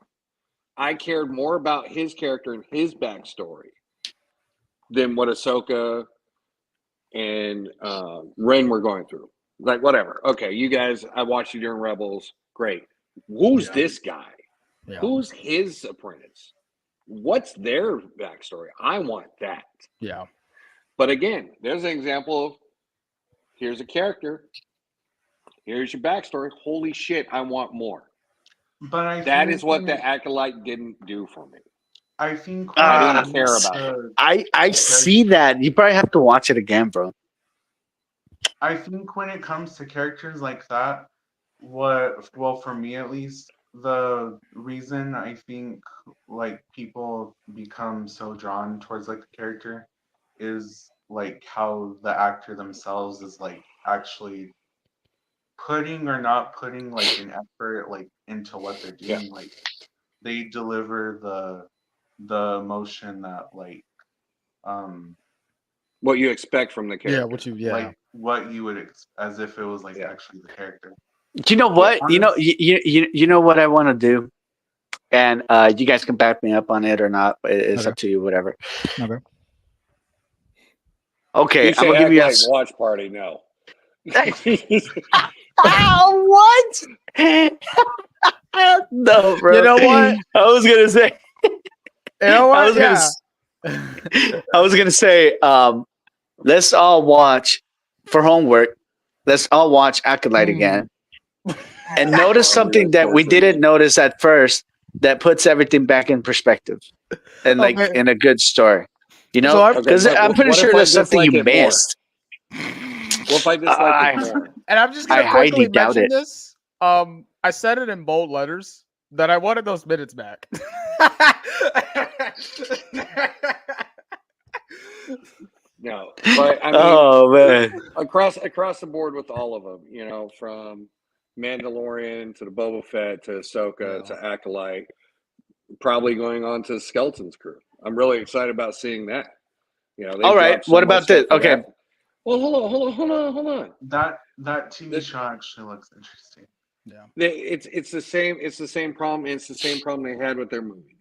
I cared more about his character and his backstory than what Ahsoka and Ren were going through. Like, whatever. Okay, you guys, I watched you during Rebels. Great. Who's Yeah. this guy? Yeah. Who's his apprentice? What's their backstory? I want that. Yeah. But again, there's an example of here's a character, here's your backstory. Holy shit, I want more. But I That think is what when the it- Acolyte didn't do for me. I think I when didn't it care comes about to- I see that. You probably have to watch it again, bro. I think when it comes to characters like that, for me at least, the reason I think like people become so drawn towards like the character is like how the actor themselves is like actually putting or not putting like an effort like into what they're doing. Yeah. Like they deliver the emotion that like What you expect from the character. Yeah. What you? Yeah. like what you would as if it was like Yeah. actually the character. Do you know what? You know, honest- you know what I want to do, and you guys can back me up on it or not. It's Okay. up to you, whatever. Okay. Okay, You I'm say gonna give you a. Acolyte watch party, no. Oh, what? No, bro. You know what? I was gonna say. You know I what? was Yeah. I was gonna say. Let's all watch for homework. Let's all watch Acolyte again, and notice something that we didn't notice at first. That puts everything back in perspective, and like Okay. in a good story. You So know, I'm- because Okay, but I'm pretty what if sure I there's something dislike you it more? missed. What if I dislike it more? And I'm just I gonna highly quickly doubt mention it. this. I said it in bold letters that I wanted those minutes back. No, but I mean, Oh man, across the board with all of them, you know, from Mandalorian to the Boba Fett to Ahsoka Yeah. to Acolyte, probably going on to the Skeletons crew. I'm really excited about seeing that. You know, they all right. dropped so What much about this? stuff for Okay, that. Well, hold on. That TV This- show actually looks interesting. Yeah. It's the same. It's the same problem. It's the same problem they had with their movies.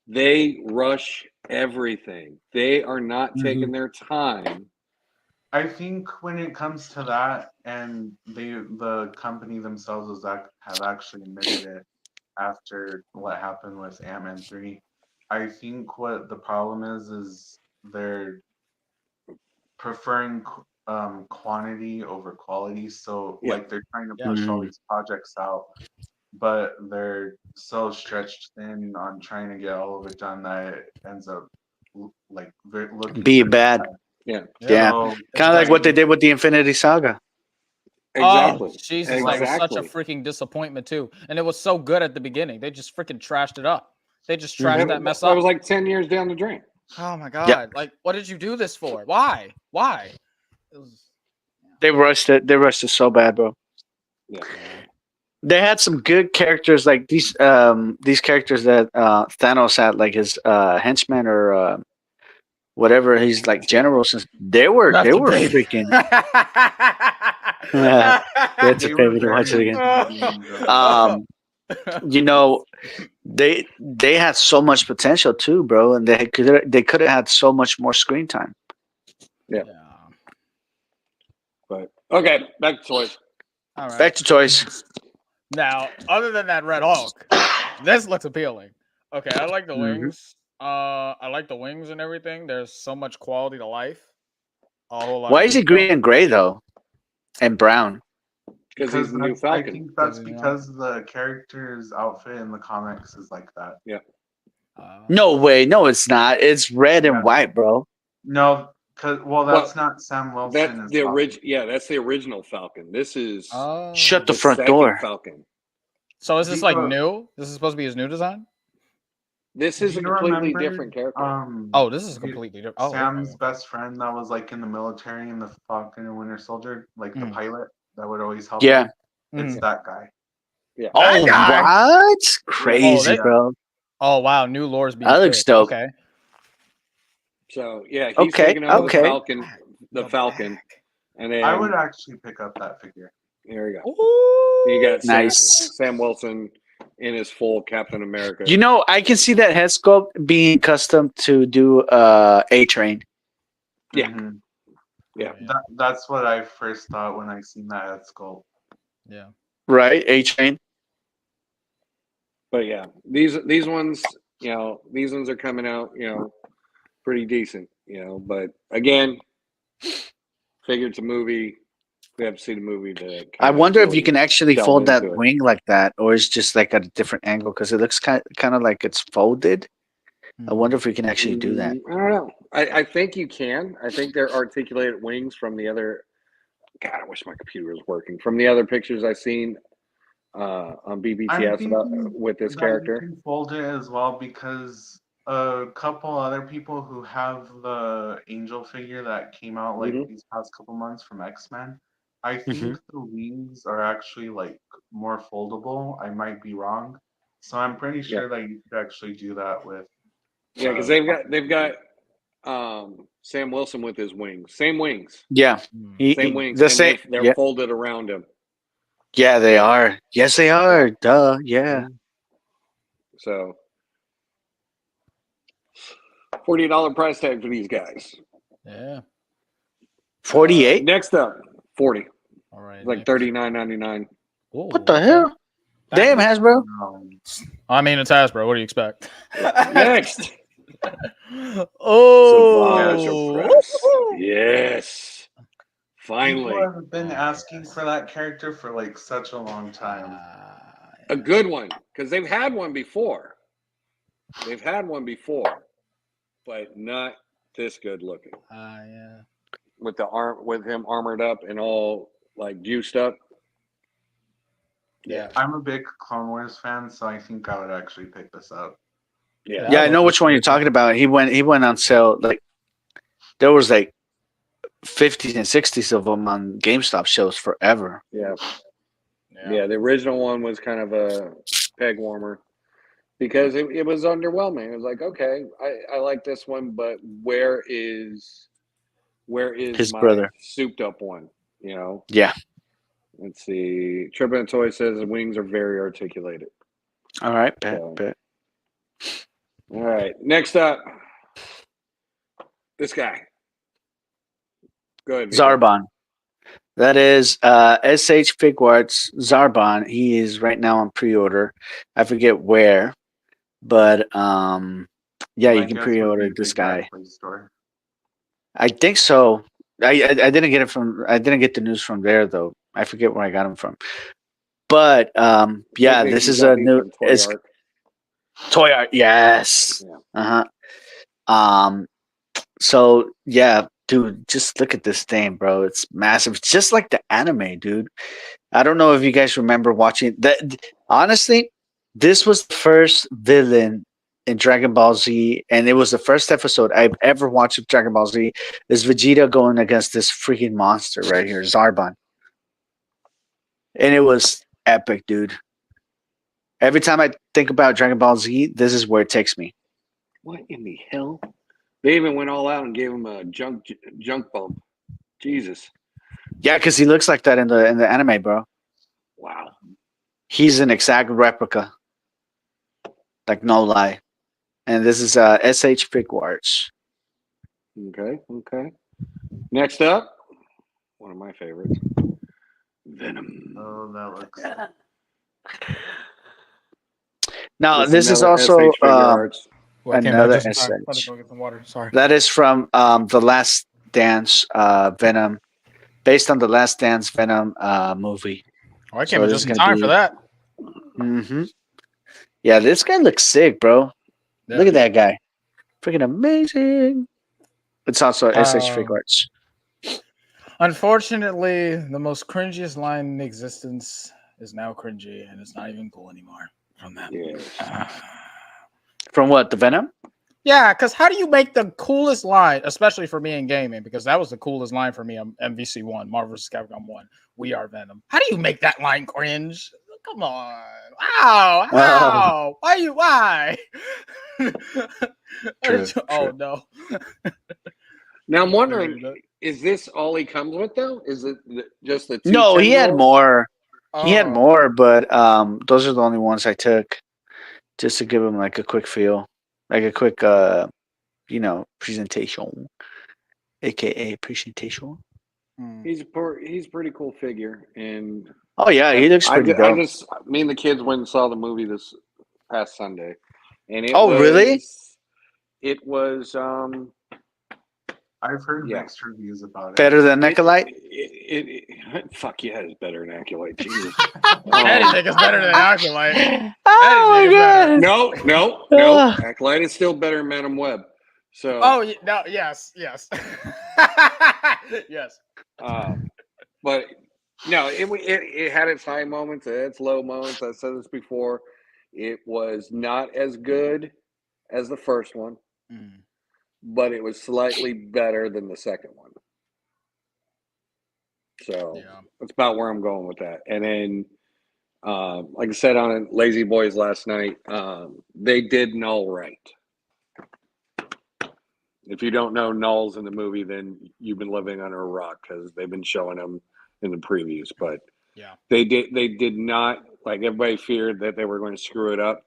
They rush everything. They are not taking their time. I think when it comes to that, and the company themselves have actually admitted it after what happened with Ant-Man 3. I think what the problem is they're preferring quantity over quality. So Yeah. like they're trying to Yeah. push all Mhm. these projects out, but they're so stretched thin on trying to get all of it done that it ends up looking Be pretty bad. Yeah. Yeah. So, Kind of like what they did with the Infinity Saga. Exactly. Oh, Jesus, that was such a Exactly. freaking disappointment too. And it was so good at the beginning. They just freaking trashed it up. They just Mhm. trashed that mess That up. was like 10 years down the drain. Oh my god! Like, what did you do this for? Why? Why? It was, They rushed it. They rushed it so bad, bro. Yeah. They had some good characters, like these characters that Thanos had, like his henchmen or whatever. He's like generals. They were That's a baby. freaking. That's a they were baby to very watch it again. intimidating, though. You know, they had so much potential too, bro, and they could have had so much more screen time. Yeah. But okay, back to toys. All right. Back to toys. Now, other than that Red Hulk, this looks appealing. Okay, I like the Mhm. wings. I like the wings and everything. There's so much quality to life. A whole lot Why of is he detail. green and gray though, and brown? Because he's the new I Falcon. think that's You know? because the character's outfit in the comics is like that. No way. No, it's not. It's red and Yeah. white, bro. No, because that's Well, not Sam Wilson. That's as the Falcon. original. Yeah, that's the original Falcon. This is Shut the the front second door. Falcon. So is this Do like you- new? This is supposed to be his new design? This is Do a you completely remember, different character. Oh, this is do- completely different. Oh, Sam's okay. best friend that was like in the military in the Falcon and Winter Soldier, like the Mm. pilot that would always help Yeah. him. It's Mhm. that guy. Yeah. Oh, guy! what? Crazy, Yeah. bro. Oh wow, new lore's being That looks spit. dope. Okay. So yeah, he's Okay, taking over okay. the Falcon, and then I would actually pick up that figure. here we go. Ooh. You got Nice. Sam Wilson in his full Captain America. You know, I can see that head sculpt being custom to do A Train. Yeah. Mhm. Yeah. That's what I first thought when I seen that head sculpt. Yeah. Right? A Train. But yeah, these ones, these ones are coming out, pretty decent, But again, figure it's a movie. We have to see the movie to. I kinda wonder if you really can actually delve fold that into it. wing like that, or it's just like at a different angle because it looks kind of like it's folded. I wonder if we can actually do that. I don't know. I think you can. I think they're articulated wings from the other. God, I wish my computer was working. From the other pictures I've seen on BBTS with this character. You can fold it as well because a couple other people who have the Angel figure that came out like these past couple months from X-Men, I think the wings are actually like more foldable. I might be wrong, so I'm pretty sure that you could actually do that with. Yeah, because they've got Sam Wilson with his wings, same wings. Yeah, Same wings. The and same. They're folded around him. Yeah, they are. Yes, they are. Duh. Yeah. So $40 price tag for these guys. Yeah. 48. Next up, 40. All right. It's like $39.99. What the hell? Damn, Hasbro. I mean, it's Hasbro. What do you expect? Next. Oh. Savage Press. Yes. Finally. People have been asking for that character for like such a long time. A good one, because they've had one before. But not this good looking. Yeah. With him armored up and all like juiced up. Yeah. I'm a big Clone Wars fan, so I think I would actually pick this up. Yeah, I know which one you're talking about. He went on sale. Like there was like 50s and 60s of them on GameStop shows forever. Yeah. The original one was kind of a peg warmer because it was underwhelming. It was like, okay, I like this one, but where is His my brother souped up one? Yeah. Let's see. Trippin' Toy says the wings are very articulated. All right, bet. All right. Next up, this guy. Go ahead. Vito. Zarbon. That is SH Figuarts Zarbon. He is right now on pre-order. I forget where, but yeah, you can pre-order this guy. I think so. I didn't get it from. I didn't get the news from there though. I forget where I got them from. But yeah, Maybe this you is got a these new. from Toy It's Ark. Toy Art. Yes. Yeah. So yeah, dude, just look at this thing, bro. It's massive. It's just like the anime, dude. I don't know if you guys remember watching that. Honestly, this was the first villain in Dragon Ball Z, and it was the first episode I've ever watched of Dragon Ball Z. Is Vegeta going against this freaking monster right here, Zarbon, and it was epic, dude. Every time I think about Dragon Ball Z, this is where it takes me. What in the hell? They even went all out and gave him a junk bump. Jesus. Yeah, because he looks like that in the anime, bro. Wow. He's an exact replica, like no lie. And this is SH Figure Arts. Okay. Next up, one of my favorites, Venom. Oh, that looks. Now That's this is another also SH Figure Arts. Well, I came another back just in time. Let me SH. go get some water. Sorry. That is from the Last Dance Venom, based on the Last Dance Venom movie. Oh, I So came in this just is in gonna time be- for that. Mm-hmm. Yeah, this guy looks sick, bro. Yeah. Look at that guy, freaking amazing. It's also SH Figure Arts. Unfortunately, the most cringiest line in existence is now cringy, and it's not even cool anymore from that. Yeah. From what, the Venom? Yeah, because how do you make the coolest line, especially for me in gaming? Because that was the coolest line for me on MVC1, Marvel vs. Capcom 1. We are Venom. How do you make that line cringe? Come on. Wow. How? Why? True, Oh, no. Now I'm wondering, is this all he comes with though? Is it just the two? No, he had tendrils? more. He had Oh. more, but those are the only ones I took, just to give him like a quick feel, like a quick presentation, aka presentation. He's a pretty cool figure, and Oh yeah, he looks pretty dope. me and the kids went and saw the movie this past Sunday, and Really? It was I've heard Yeah. mixed reviews about it. Better than Nicolite? Fuck yeah, it's better than Acolyte. Jesus. Anything is better than Acolyte. Oh my Anything is better. god! No. Acolyte is still better than Madam Web. So. Oh no! Yes. Yes. But no, it had its high moments, it had its low moments. I said this before. It was not as good as the first one, but it was slightly better than the second one. So that's about where I'm going with that. And then, like I said on Lazy Boys last night, they did Null right. If you don't know Null's in the movie, then you've been living under a rock, because they've been showing them in the previews. But they did not, like everybody feared that they were going to screw it up.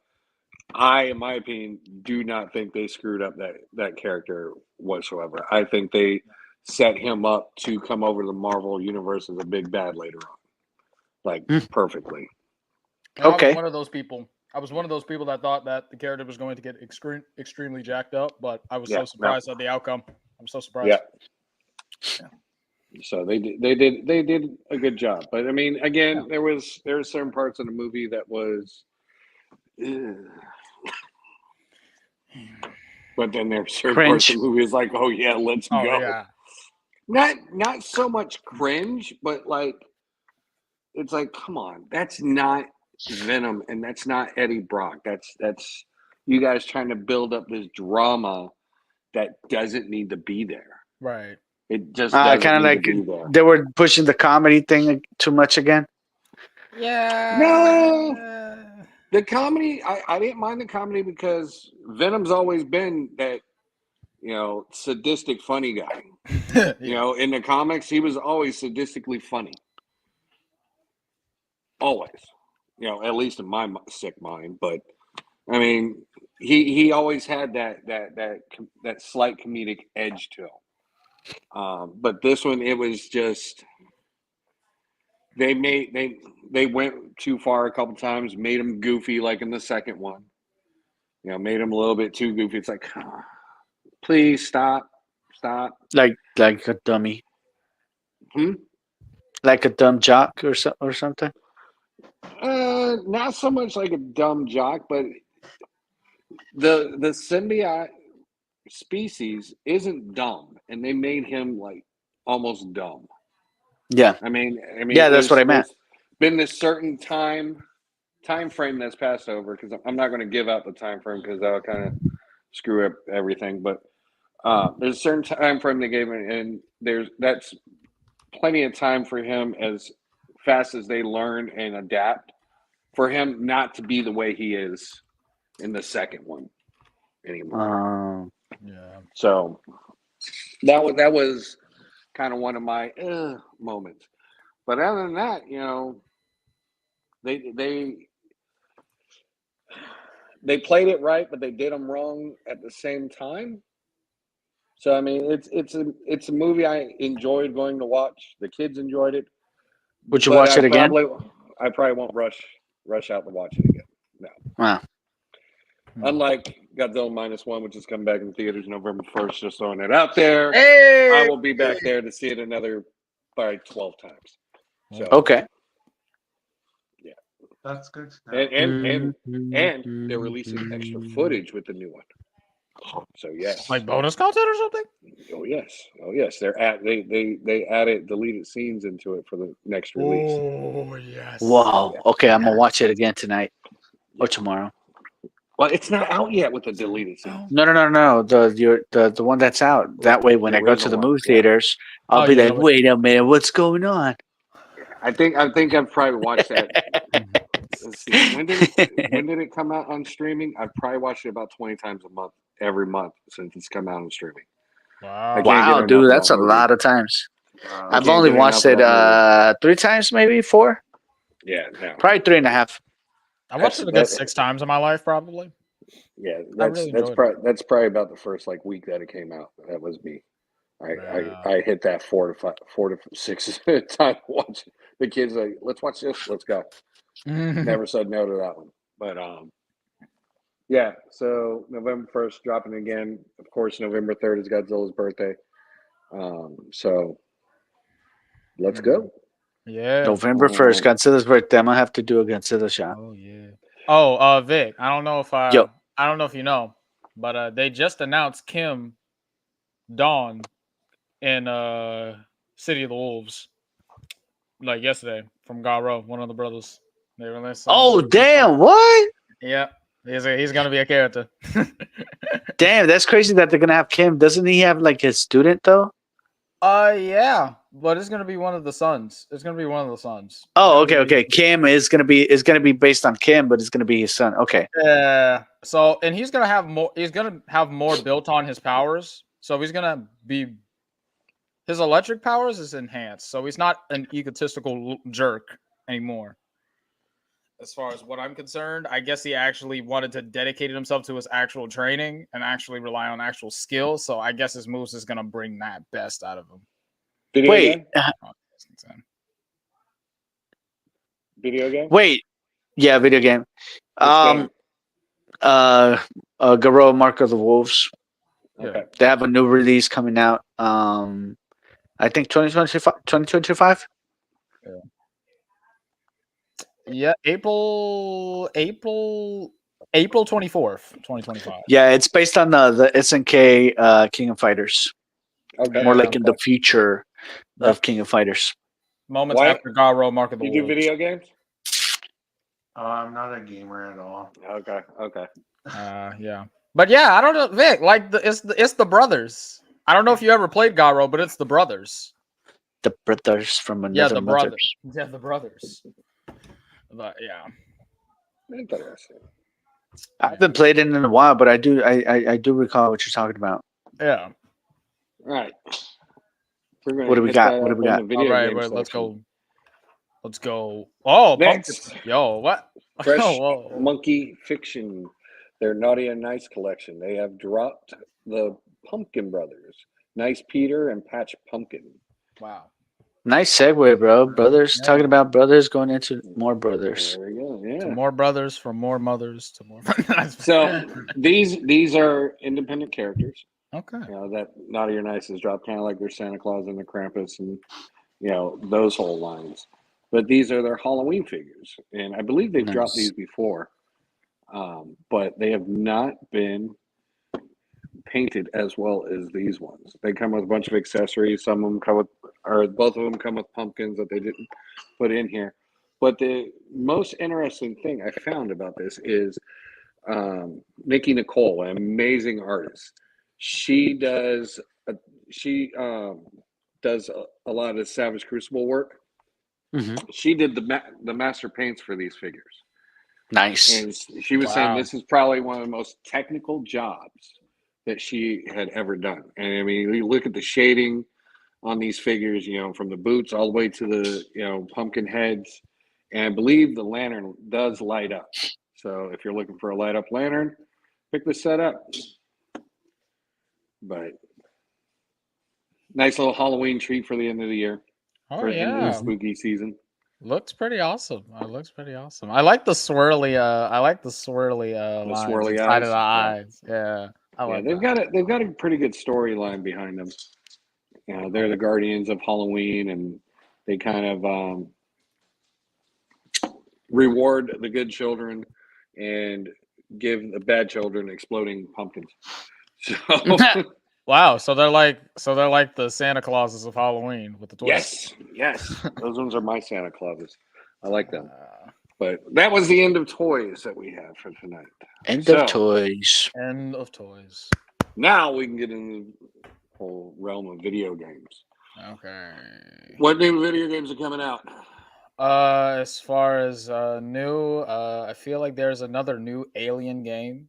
I, in my opinion, do not think they screwed up that character whatsoever. I think they set him up to come over to the Marvel universe as a big bad later on, like perfectly. Okay. I was one of those people. That thought that the character was going to get extremely jacked up, but I was so surprised at the outcome. I'm so surprised. Yeah. So they did a good job, but I mean, again, there were certain parts of the movie that was, but then there's certain parts of the movie is like, oh yeah, let's go. Yeah. Not so much cringe, but like, it's like, come on, that's not Venom, and that's not Eddie Brock. That's you guys trying to build up this drama that doesn't need to be there. Right. It just kind of like they were pushing the comedy thing too much again. Yeah. No, the comedy. I didn't mind the comedy because Venom's always been that, sadistic funny guy. In the comics, he was always sadistically funny. Always. At least in my sick mind. But I mean, he always had that slight comedic edge to him. But this one, it was just they went too far a couple times, made him goofy like in the second one. Made him a little bit too goofy. It's like, please stop. Like a dummy. Like a dumb jock or something? Not so much like a dumb jock, but the symbiote species isn't dumb, and they made him like almost dumb. Yeah. I mean, Yeah, that's what I meant. There's been this certain time frame that's passed over, because I'm not going to give out the time frame because that'll kind of screw up everything. But there's a certain time frame they gave him, and that's plenty of time for him, as fast as they learn and adapt, for him not to be the way he is in the second one anymore. Yeah. So that was kind of one of my moments. But other than that, you know, they played it right, but they did them wrong at the same time. So I mean, it's a movie I enjoyed going to watch. The kids enjoyed it. Would you But watch it again? I probably won't rush out to watch it again. No. Wow. Unlike Godzilla -1, which is coming back in theaters November 1st, just throwing it out there. Hey! I will be back there to see it another by 12 times. So Okay. That's good. and they're releasing extra footage with the new one. So yes. Like bonus content or something? Oh yes. They added deleted scenes into it for the next release. Oh yes. Wow. Okay, I'm gonna watch it again tonight or tomorrow. Well, it's not out yet with the deleted scenes. No. The one that's out. That way, when I go to the movie theaters, I'll be like, wait a minute, what's going on? I think I've probably watched that. Let's see. When did it come out on streaming? I've probably watched it about 20 times a month, every month since it's come out on streaming. Wow, dude, that's a lot of times. I've only watched it 3 times, maybe 4. Yeah, no. Probably 3.5. I watched it a good 6 times in my life, probably. Yeah, that's probably about the first week that it came out. That was me. I hit that 4 to 6 time watch. The kids like, let's watch this. Let's go. Never said no to that one. But yeah. So November 1st dropping again. Of course, November 3rd is Godzilla's birthday. So let's go. Yeah. November 1st, Godzilla's birthday. I'm gonna have to do a Godzilla shot. Oh yeah. Oh, Vic, I don't know if you know, but they just announced Kim Dawn in City of the Wolves like yesterday from Garo, one of the brothers. They released. Oh damn! What? Yeah, he's gonna be a character. Damn, that's crazy that they're gonna have Kim. Doesn't he have like his student though? Yeah, but it's gonna be one of the sons. It's gonna be one of the sons. Oh, okay. Kim is gonna be based on Kim, but it's gonna be his son. Okay. Yeah. So, and he's gonna have more. He's gonna have more built on his powers. So he's gonna be. His electric powers is enhanced, so he's not an egotistical jerk anymore. As far as what I'm concerned, I guess he actually wanted to dedicate himself to his actual training and actually rely on actual skill. So I guess his moves is gonna bring that best out of him. Wait. Video game? Wait. Yeah, video game. Garo Mark of the Wolves. Okay. They have a new release coming out. I think 2025. Yeah, April 24th, 2025. Yeah, it's based on the SNK King of Fighters. Okay. More like in the future of King of Fighters. Moments after Garo Mark of the Wolves. You do video games? I'm not a gamer at all. Okay. Yeah. But yeah, I don't know, Vic. Like it's the brothers. I don't know if you ever played Garo, but it's the brothers. The brothers from another mother. Yeah, the brothers. But yeah. Interesting. I haven't played it in a while, but I do recall what you're talking about. Yeah. All right. What do we got? All right, let's go. Let's go. Oh, next. Yo, what? Fresh Whoa. Monkey Fiction. Their Naughty and Nice collection. They have dropped the Pumpkin Brothers. Nice Peter and Patch Pumpkin. Wow. Nice segue, bro. Brothers, talking about brothers going into more brothers. There we go. Yeah. To more brothers, from more mothers to more. So these are independent characters. Okay. That Naughty or Nice has dropped, kind of like their Santa Claus and the Krampus and those whole lines. But these are their Halloween figures, and I believe they've dropped Nice. these before, but they have not been painted as well as these ones. They come with a bunch of accessories. Some of them come with, or both of them come with pumpkins that they didn't put in here. But the most interesting thing I found about this is Nikki Nicole, an amazing artist. She does a lot of Savage Crucible work. Mhm. She did the master paints for these figures, Nice. and she was saying this is probably one of the most technical jobs that she had ever done. And I mean, you look at the shading on these figures, from the boots all the way to the pumpkin heads, and I believe the lantern does light up. So if you're looking for a light up lantern, pick this set up. But nice little Halloween treat for the end of the year. Oh for end of the yeah, spooky season. looks pretty awesome. It looks pretty awesome. I like the swirly. I like the swirly The lines swirly inside of the eyes, eyes. Yeah, I like they've that. got a pretty good storyline behind them. They're the guardians of Halloween, and they kind of reward the good children and give the bad children exploding pumpkins. So Wow, so they're like the Santa Clauses of Halloween with the twist. yes, those ones are my Santa Clauses. I like them. Uh, But that was the end of toys that we have for tonight. End So- of toys. End of toys. Now we can get into the whole realm of video games. Okay. What new video games are coming out? As far as new, I feel like there's another new Alien game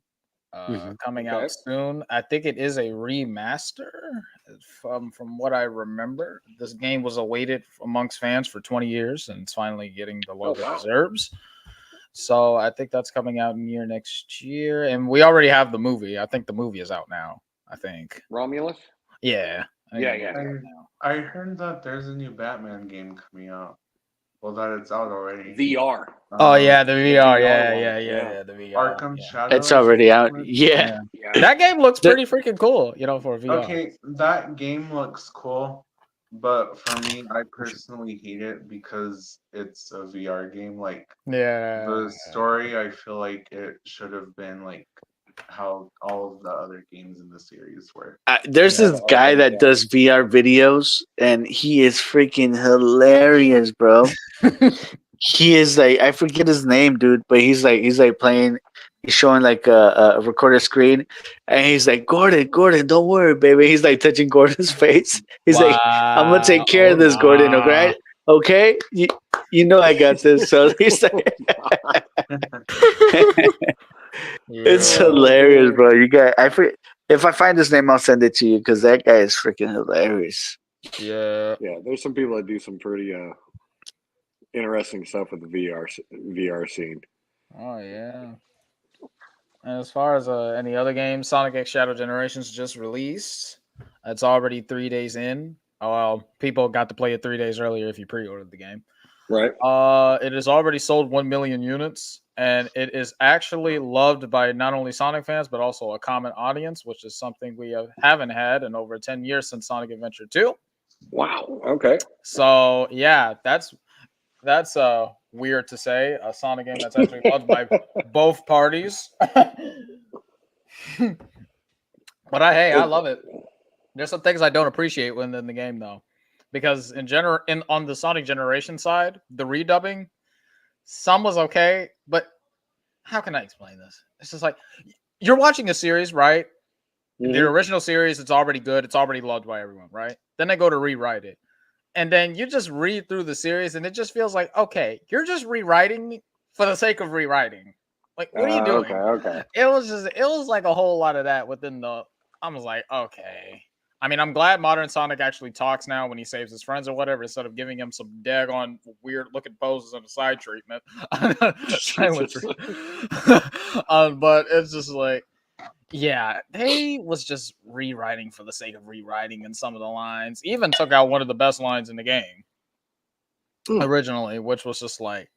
coming Okay. out soon. I think it is a remaster from what I remember. This game was awaited amongst fans for 20 years and it's finally getting the love wow. it deserves. So I think that's coming out next year. And we already have the movie. I think the movie is out now. I think. Romulus? Yeah. I think Yeah, the yeah. movie's out now. I heard that there's a new Batman game coming out. Well, that it's out already. VR. Oh yeah, the VR. VR Yeah, one, yeah, yeah. the VR. Arkham yeah. Shadow. It's already out. something? Yeah. Yeah. That game looks The- pretty freaking cool, for VR. Okay, that game looks cool, but for me, I personally hate it because it's a VR game. Like Yeah. the story, I feel like it should have been like how all of the other games in the series were. There's Yeah, this guy okay, that yeah. does VR videos, and he is freaking hilarious, bro. He is like, I forget his name, dude, but he's like playing. He's showing like a recorded screen, and he's like, Gordon, don't worry, baby. He's like touching Gordon's face. He's like, I'm gonna take care of this, Gordon. Okay, okay. You know I got this. So he's like, it's hilarious, bro. You got if I find his name, I'll send it to you because that guy is freaking hilarious. Yeah. Yeah, there's some people that do some pretty interesting stuff with the VR scene. Oh yeah. And as far as any other games, Sonic X Shadow Generations just released. It's already 3 days in. Oh well, people got to play it 3 days earlier if you pre-ordered the game. Right? It has already sold 1 million units, and it is actually loved by not only Sonic fans but also a common audience, which is something we haven't had in over 10 years since Sonic Adventure 2. Wow. Okay. So yeah, that's weird to say. A Sonic game that's actually loved by both parties. But I love it. There's some things I don't appreciate when in the game though, because on the Sonic Generation side, the redubbing, some was okay, but how can I explain this? It's just like you're watching a series, right? The Mhm. original series, it's already good, it's already loved by everyone, right? Then they go to rewrite it. And then you just read through the series and it just feels like, okay, you're just rewriting for the sake of rewriting. Like, what are you doing? Okay. It was like a whole lot of that within I was like, okay. I mean, I'm glad Modern Sonic actually talks now when he saves his friends or whatever, instead of giving him some daggone weird looking poses and a side treatment. Silent treatment. But it's just like, yeah, they was just rewriting for the sake of rewriting in some of the lines. Even took out one of the best lines in the game originally, which was just like,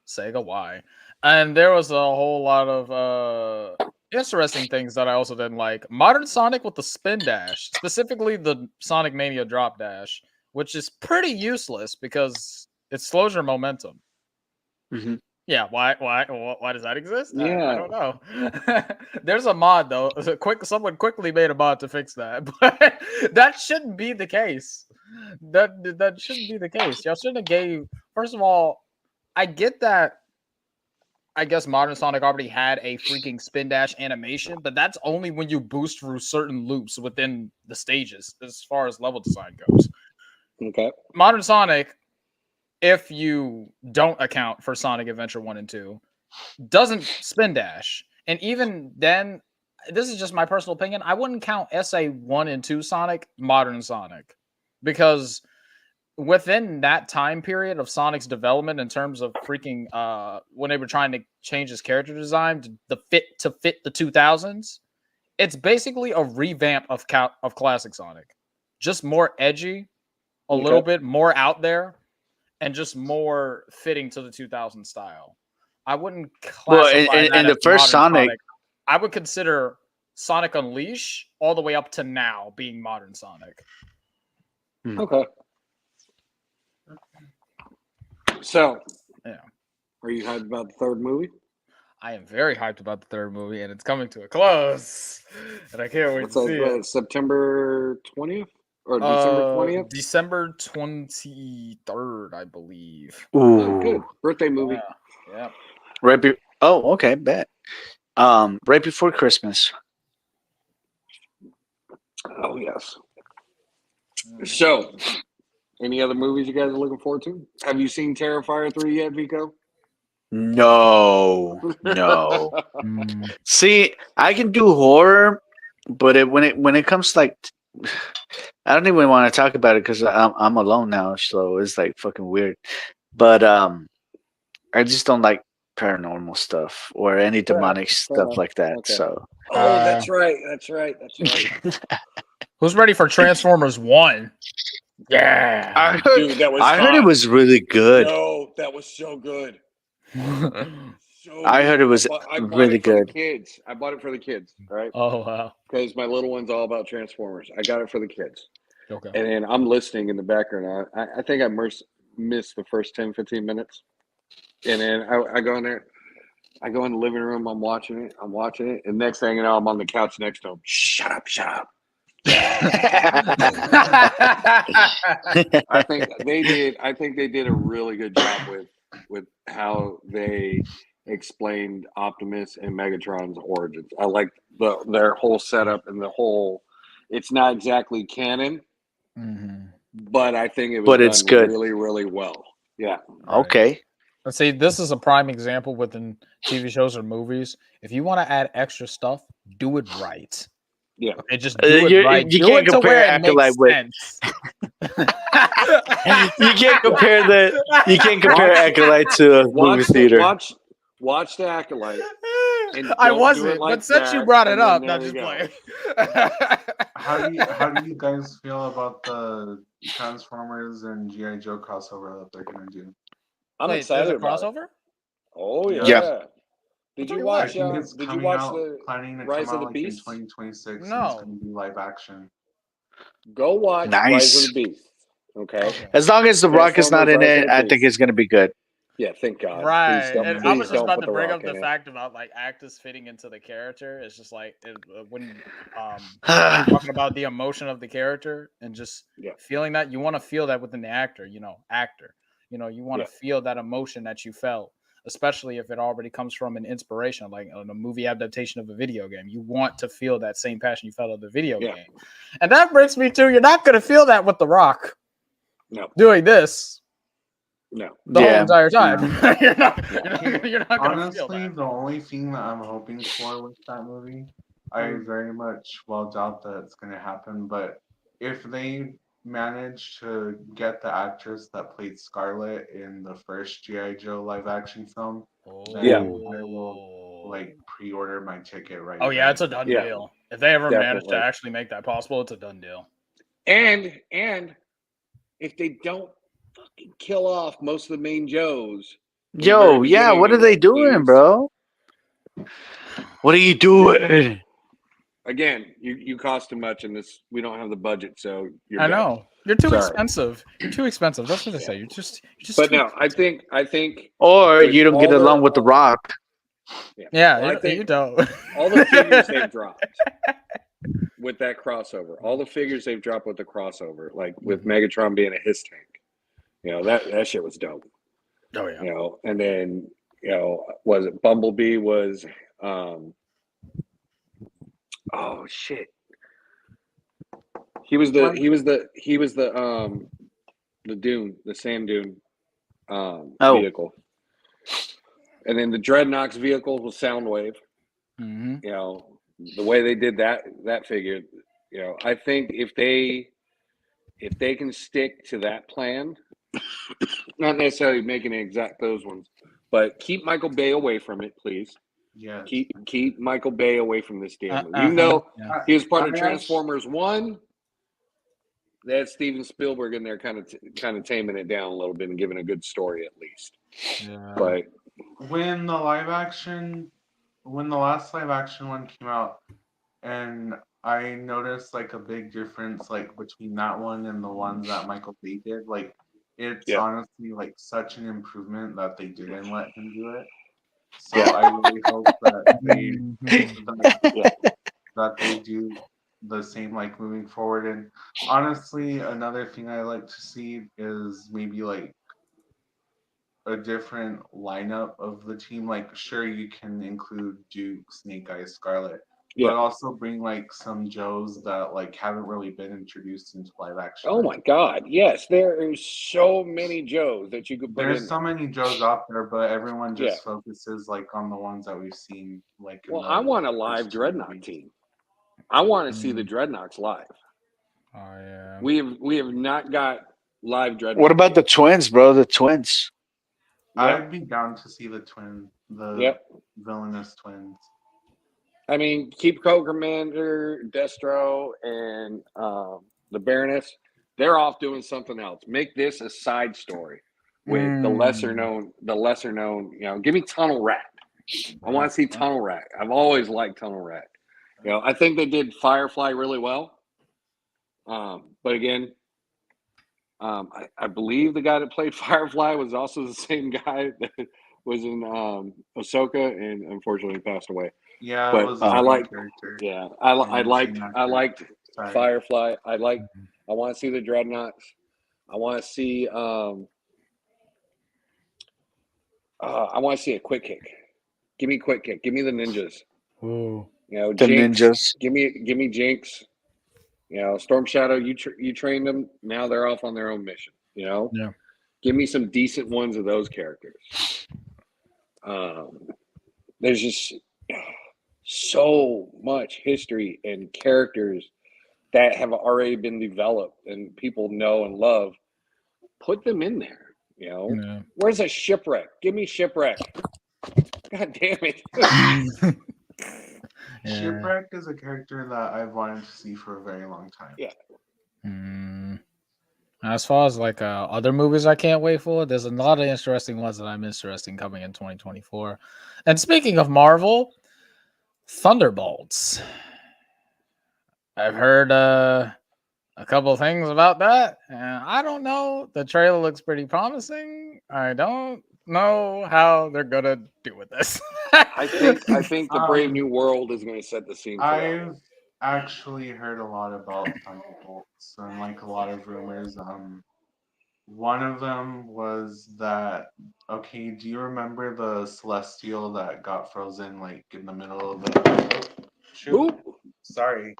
Sega, why? And there was a whole lot of interesting things that I also didn't like. Modern Sonic with the spin dash, specifically the Sonic Mania drop dash, which is pretty useless because it slows your momentum. Mhm. Yeah, why does that exist? I Yeah. don't know. There's a mod though. Someone quickly made a mod to fix that, but that shouldn't be the case. That shouldn't be the case. Y'all shouldn't have gave. First of all, I get that. I guess Modern Sonic already had a freaking spin dash animation, but that's only when you boost through certain loops within the stages, as far as level design goes. Okay. Modern Sonic, if you don't account for Sonic Adventure 1 and 2, doesn't spin dash. And even then, this is just my personal opinion, I wouldn't count SA 1 and 2 Sonic Modern Sonic. Because within that time period of Sonic's development in terms of freaking when they were trying to change his character design to fit the 2000s, it's basically a revamp of classic Sonic. Just more edgy, a little bit more out there, and just more fitting to the 2000 style. I wouldn't classify that in as the first Sonic. I would consider Sonic Unleash all the way up to now being modern Sonic. Okay. So, yeah, are you hyped about the third movie? I am very hyped about the third movie, and it's coming to a close, and I can't wait to see it. September 20th or December 20th? December 23rd, I believe. Oh, good birthday movie. Yeah. Okay, bet. Right before Christmas. Oh yes. So, any other movies you guys are looking forward to? Have you seen Terrifier 3 yet, Vico? No. See, I can do horror, but when it comes to like, I don't even want to talk about it because I'm alone now, so it's like fucking weird. But I just don't like paranormal stuff or any demonic stuff like that. Okay. So. Oh, that's right. Who's ready for Transformers 1? Yeah. I heard, dude, that was I heard it was really good. No, that was so good. I heard it was really good. Kids. I bought it for the kids. All right. Oh wow. Because my little one's all about Transformers. I got it for the kids. Okay. And then I'm listening in the background. I think I missed the first 10, 15 minutes. And then I go in there. I go in the living room. I'm watching it. And next thing you know, I'm on the couch next to him. Shut up. I think they did a really good job with how they explained Optimus and Megatron's origins. I like their whole setup and the whole. It's not exactly canon, but I think it was it's done good. really, really well. Yeah. Okay. Let's see. This is a prime example within TV shows or movies. If you want to add extra stuff, do it right. Yeah. Okay, just do it right. You can't compare Acolyte with. You can't compare Acolyte to a movie theater. Watch the Acolyte. I wasn't, but since you brought it up, not just playing. How do you guys feel about the Transformers and G.I. Joe crossover that they're gonna do? I'm excited about crossover. Oh yeah. Yeah. Did you watch? Did you watch the Rise of the Beast? In 2026? No. It's gonna be live action. Go watch Rise of the Beast. Okay. As long as The Rock is not in it, I think it's gonna be good. Yeah, thank God. Right. And I was just about to bring up the fact about like actors fitting into the character. It's just like when talking about the emotion of the character and just feeling that, you want to feel that within the actor. You want to feel that emotion that you felt, especially if it already comes from an inspiration, like a movie adaptation of a video game. You want to feel that same passion you felt of the video game. And that brings me to, you're not going to feel that with The Rock. No. Doing this. No. The whole entire time. No. You're not going to feel Honestly, that. the only thing that I'm hoping for with that movie, I very much doubt that it's going to happen, but if they manage to get the actress that played Scarlet in the first G.I. Joe live action film, then I will pre-order my ticket right now. Oh yeah, it's a done deal. If they ever manage to actually make that possible, it's a done deal. And if they don't fucking kill off most of the main Joes. What are they doing, bro? What are you doing? Again, you cost too much in this. We don't have the budget, so I know. You're too Sorry. expensive. You're too expensive. That's what they say. You're just But too no, I think Or with you don't get all along the, with The Rock. Yeah, well, I you think don't. all the figures they've dropped with that crossover, all the figures they've dropped with the crossover, like with Megatron being a his tank, that shit was dope. Oh yeah. And then was it Bumblebee was oh shit. He was the dune, the sand dune vehicle. And then the Dreadnoks vehicle was Soundwave. Mm-hmm. The way they did that figure, I think if they can stick to that plan, not necessarily making it exact those ones, but keep Michael Bay away from it, please. Yes. Keep Michael Bay away from this damn movie. Even though he was part of Transformers 1, they had Steven Spielberg in there kind of taming it down a little bit and giving a good story at least. Yeah. But when the last live action one came out, and I noticed like a big difference like between that one and the ones that Michael Bay did. Like it's honestly like such an improvement that they didn't let him do it. So I really hope that that they do the same like moving forward. And honestly, another thing I like to see is maybe like a different lineup of the team. Like, sure, you can include Duke, Snake Eyes, Scarlet, but also bring like some Joes that like haven't really been introduced into live action. Oh my God! Yes, there are so many Joes that you could put There's in. so many Joes out there, but everyone just focuses like on the ones that we've seen. Like, well, I want a live Dreadnought team. I want to see the Dreadnoks live. Oh yeah. We have not got live Dreadnought. What about the twins, bro? The twins. I'd be down to see the villainous twins. I mean, keep Co-Commander, Destro, and the Baroness. They're off doing something else. Make this a side story with the lesser known. Give me Tunnel Rat. I want to see Tunnel Rat. I've always liked Tunnel Rat. I think they did Firefly really well. But again, I believe the guy that played Firefly was also the same guy that was in Ahsoka, and unfortunately passed away. Yeah, but it was I liked. character. Yeah, I liked Firefly. I want to see the Dreadnoughts. I want to see. I want to see a Quick Kick. Give me Quick Kick. Give me the ninjas. Ooh. The Jinx. ninjas. Give me Jinx. Storm Shadow. You trained them. Now they're off on their own mission. Yeah. Give me some decent ones of those characters. There's just so much history and characters that have already been developed and people know and love. Put them in there. Where's a Shipwreck? Give me Shipwreck. God damn it. Shipwreck is a character that I've wanted to see for a very long time. Yeah. As far as like other movies I can't wait for, there's a lot of interesting ones that I'm interested in coming in 2024. And speaking of Marvel, Thunderbolts. I've heard a couple of things about that, and I don't know. The trailer looks pretty promising. I don't know how they're gonna do with this. I think the Brave New World is going to set the scene for I've actually heard a lot about Thunderbolts and like a lot of rumors. One of them was that, okay, do you remember the Celestial that got frozen like in the middle of the Sorry.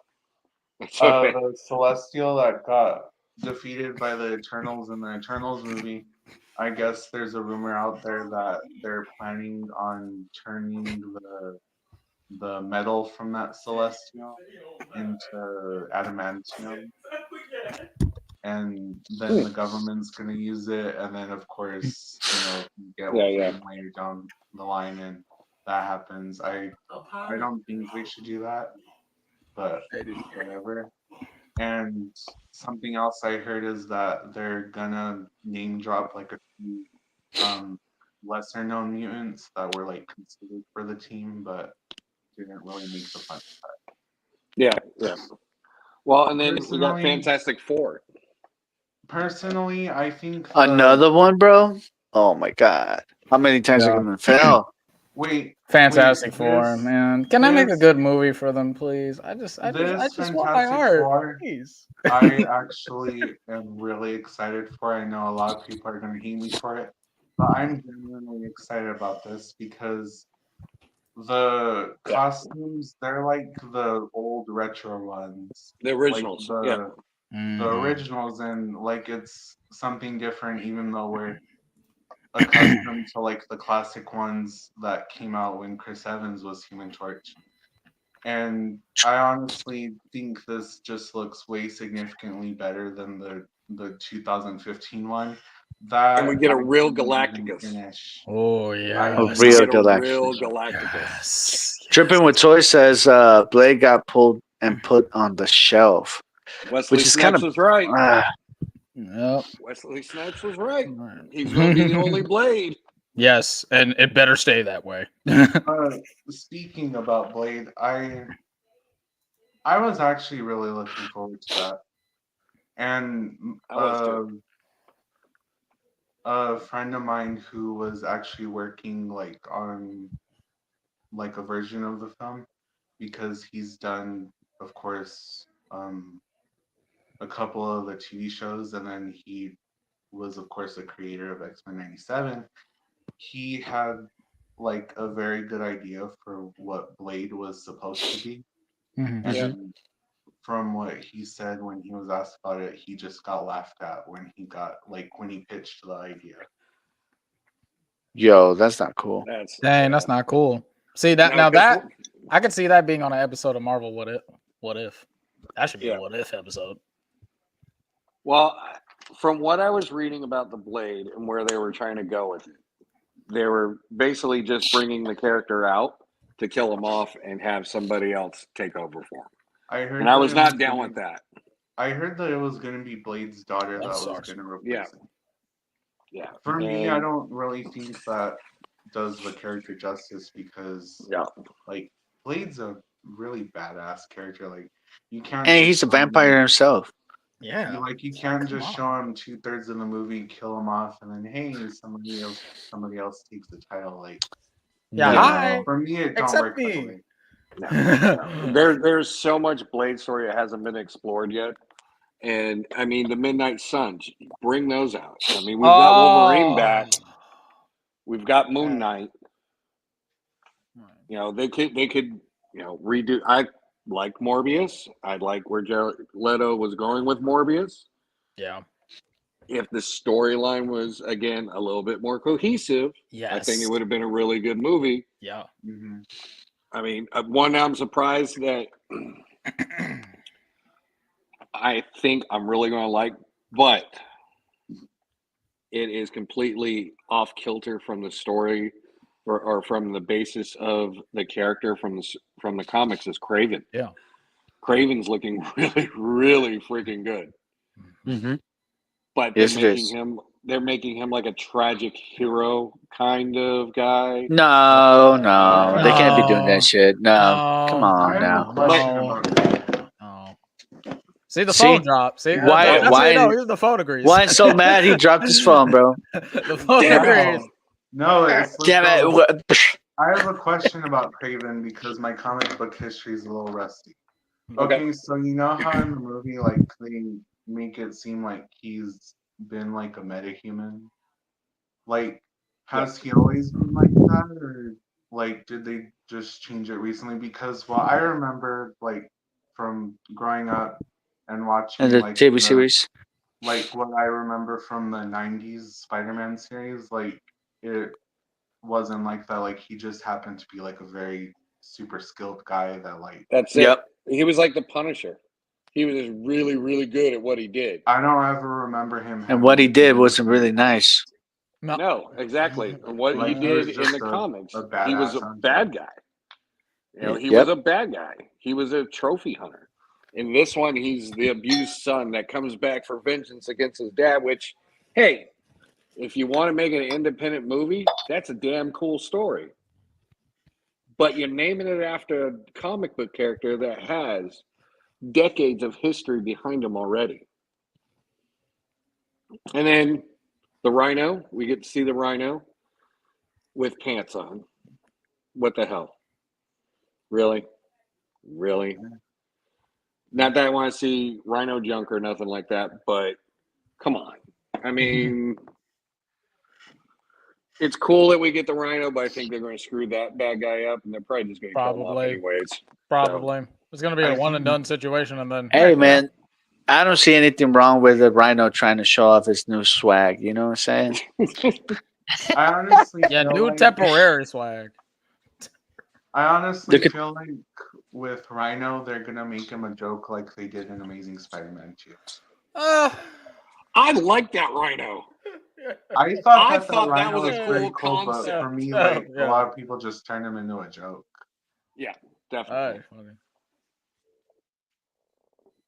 The Celestial that got defeated by the Eternals in the Eternals movie. I guess there's a rumor out there that they're planning on turning the metal from that Celestial into adamantium. And then the government's going to use it. And then, of course, you get later down the line and that happens. I don't think they should do that, but whatever. And something else I heard is that they're gonna name drop like a few lesser known mutants that were like considered for the team, but didn't really make the fun cut. Yeah. Well, and then we got Fantastic Four. personally, I think Another one, bro. Oh my god! How many times are Yeah. you gonna fail? wait, Fantastic wait, Four, man. Can I make a this good movie for them, please? I this just want my Fantastic art, Four, please. I actually am really excited for. I know a lot of people are gonna hate me for it, but I'm genuinely excited about this because the Yeah. costumes, they're like the old retro ones. The Like originals. Yeah. the Mhm. originals, and like it's something different even though we're accustomed to like the classic ones that came out when Chris Evans was Human Torch. And I honestly think this just looks way significantly better than the 2015 one. And we That get a I real didn't even Galacticus. finish. Oh I A did We real not get a Galactus. real finish it. Galacticus. Yes. Dripping with Toy says Blade got pulled and put on the shelf, Wesley which is kind Snipes of was right. Yep. Wesley Snipes was right. Alright. He's going to be the only Blade. Yes, and it better stay that way. Speaking about Blade, I was actually really looking forward to that. And I was too. a friend of mine who was actually working like on like a version of the film because he's done, of course, a couple of the TV shows, and then he was, of course, the creator of X-Men '97. He had like a very good idea for what Blade was supposed to be, Mhm. Yeah. and from what he said when he was asked about it, he just got laughed at when he pitched the idea. yo. That's not cool. That's Dang, yeah. that's not cool. See that No, now 'cause that I could see that being on an episode of Marvel. What if? That should be Yeah. a what if episode. Well, from what I was reading about the Blade and where they were trying to go with it, they were basically just bringing the character out to kill him off and have somebody else take over for him. I heard And I that was it not down gonna- with that. I heard that it was going to be Blade's daughter That that was sucks. going to Yeah. replace him. Yeah. For me, I And don't really think that does the character justice because yeah. like Blade's a really badass character. Like you can't And just he's a show him- vampire himself. Yeah. you can't Come just on. show him 2/3 of the movie, kill him off, and then hey, somebody else takes the title. Like Yeah. No. Hi. for me, it don't Accept work that me. way. There's so much Blade story that hasn't been explored yet. And I mean the Midnight Suns, bring those out. I mean, we've got Wolverine back. We've got Moon Knight. You know, they could redo. I like Morbius. I like where Jared Leto was going with Morbius. Yeah. If the storyline was again a little bit more cohesive, Yes. I think it would have been a really good movie. Yeah. Mhm. I mean, one I'm surprised that I think I'm really going to like, but it is completely off kilter from the story or from the basis of the character from the comics is Craven. Yeah. Craven's looking really, really freaking good. Mm-hmm. But Yes, it is. they're making him like a tragic hero kind of guy. No, no, they can't be doing No. that shit. No, come I on have a now. question No. about that. Oh. See the See? phone drop. See Why- That's why- no, here's the phone agrees. Wine's so mad he dropped his phone, bro. The phone Damn it. agrees. No, it's Damn it! so- What- I have a question about Craven because my comic book history is a little rusty. Okay. Okay, so you know how in the movie, like, they make it seem like he's been like a metahuman? Like, has he always been like that, or like, did they just change it recently? Because, well, I remember, like, from growing up and watching, And the like, TV series. like what I remember from the '90s Spider-Man series, like, it wasn't like that. Like, he just happened to be like a very super skilled guy that, like, That's it. Yep. He was like the Punisher. He was just really, really good at what he did. I don't ever remember him. And what he having did to wasn't do really anything. nice. No, exactly. And what Like, he he was did just in the comics, a he was a badass hunter. bad guy. You know, he Yep. was a bad guy. He was a trophy hunter. In this one, he's the abused son that comes back for vengeance against his dad, which, hey, if you want to make an independent movie, that's a damn cool story. But you're naming it after a comic book character that has decades of history behind him already. And then the Rhino, we get to see the Rhino with pants on. What the hell? Really? Really? Not that I want to see Rhino junk or nothing like that, but come on. I mean, it's cool that we get the Rhino, but I think they're going to screw that bad guy up, and they're probably just going to kill him off Probably. anyways. Probably. It's gonna be a one and done situation, and then Hey heck, yeah. man, I don't see anything wrong with the Rhino trying to show off his new swag. You know what I'm saying? I honestly Yeah, feel new like, temporary swag. I honestly Look at- feel like with Rhino, they're gonna make him a joke like they did in Amazing Spider-Man 2. I like that Rhino. I thought I that the thought that Rhino was a was pretty cool cool, but concept. for me, Yeah, like yeah. a lot of people just turned him into a joke. Yeah, All definitely. right, funny.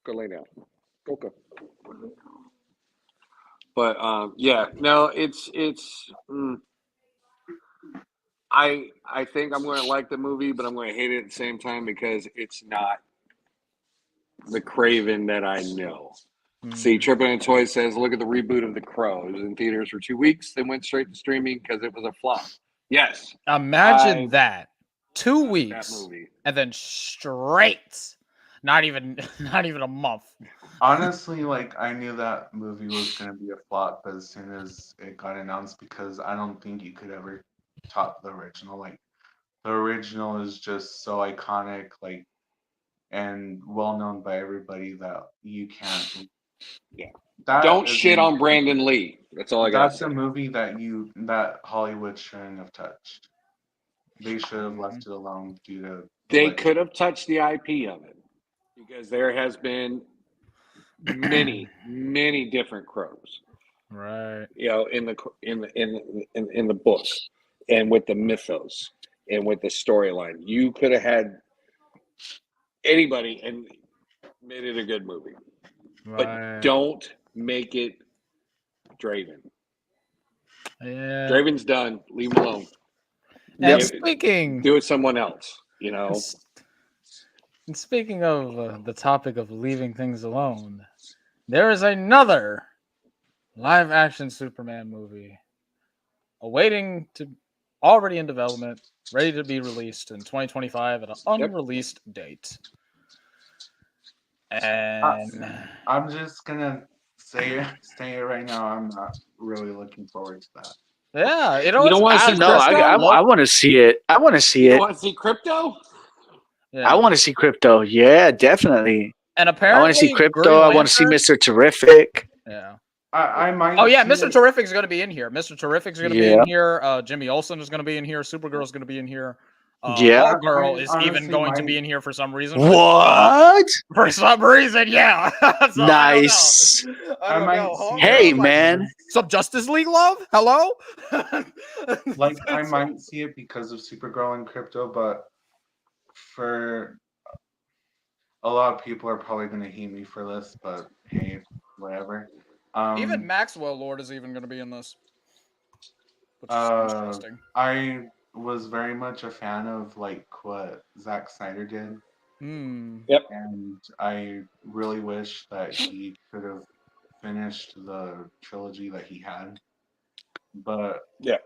Go lay down. Go. But yeah, no, it's. I think I'm going to like the movie, but I'm going to hate it at the same time because it's not the Craven that I know. See, Trippin' and Toy says, look at the reboot of The Crow. It was in theaters for 2 weeks, then went straight to streaming because it was a flop. Yes. Imagine I that. 2 that weeks movie. and then straight. Not even a month. Honestly, like I knew that movie was gonna be a flop as soon as it got announced because I don't think you could ever top the original. Like the original is just so iconic, like and well known by everybody that you can't. Yeah. That Don't is shit a- on Brandon Lee. That's all I got to That's say. a movie that Hollywood shouldn't have touched. They should have left it alone due to They like, could have touched the IP of it because there has been many different crows. Right. You know, in the book, and with the mythos, and with the storyline, you could have had anybody and made it a good movie. But Right. don't make it Draven. Yeah. Draven's done. Leave him alone. And Give- speaking Do it someone else. You know. and speaking of the topic of leaving things alone, there is another live action Superman movie awaiting to already in development, ready to be released in 2025 at an unreleased date. And I'm just gonna say it right now. I'm not really looking forward to that. yeah, You don't want to I see don't know. Crypto? I want to see it. I want to see You it. don't want to see Crypto? yeah. I want to see Crypto. Yeah, definitely. And I apparently want to see Crypto. Green I want to see Lantern- Mr. Terrific. Yeah. I might. Oh yeah, see Mr. it- Terrific's going to be in here. Mr. Terrific's going to be Yeah. in here. Jimmy Olsen is going to be in here. Supergirl's going to be in here. Yeah. Hawk Girl I is even honestly going to might- be in here for some reason. What? For some reason, yeah. So, Nice. I don't might know. see Hawk it. Hey, Girl's man. Some Justice League love? Hello? Like I might see it because of Supergirl and Crypto, but for a lot of people are probably gonna hate me for this, but hey, whatever. Even Maxwell Lord is even going to be in this. Which is interesting. I was very much a fan of like what Zack Snyder did, and I really wish that he could have finished the trilogy that he had. But Yeah.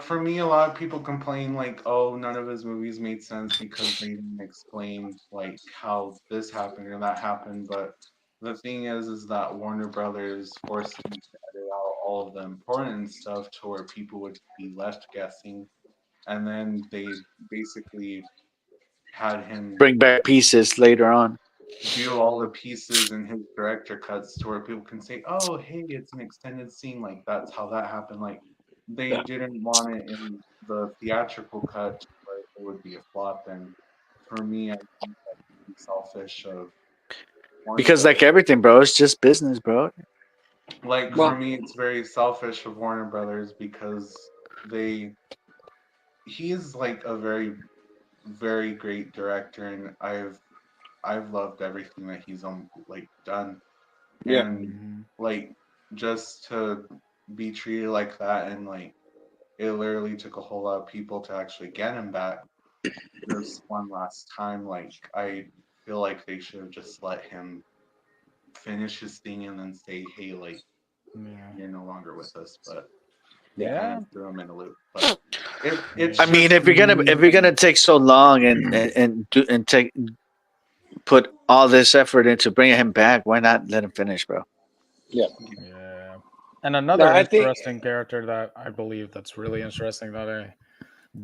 for me, a lot of people complain like, oh, none of his movies made sense because they didn't explain like how this happened or that happened. But the thing is that Warner Brothers forced him to edit out all of the important stuff to where people would be left guessing, and then they basically had him Bring back pieces later on. do all the pieces in his director cuts to where people can say, "Oh, hey, it's an extended scene." Like that's how that happened. Like they didn't want it in the theatrical cut where it would be a flop. And for me, I think that's pretty selfish of Warner Because like Brothers. everything, bro, it's just business, bro. Like Well- for me, it's very selfish of Warner Brothers because he's like a very, very great director, and I've loved everything that he's done. Yeah. And like just to be treated like that, and like it literally took a whole lot of people to actually get him back just one last time. Like I feel like they should have just let him finish his thing and then say, "Hey, like Yeah. you're no longer with us," but they Yeah. kind of threw him in a loop. But it's I mean, just if you're gonna take so long and put all this effort into bringing him back, why not let him finish, bro? Yeah. And another No, I think- interesting character that I believe that's really interesting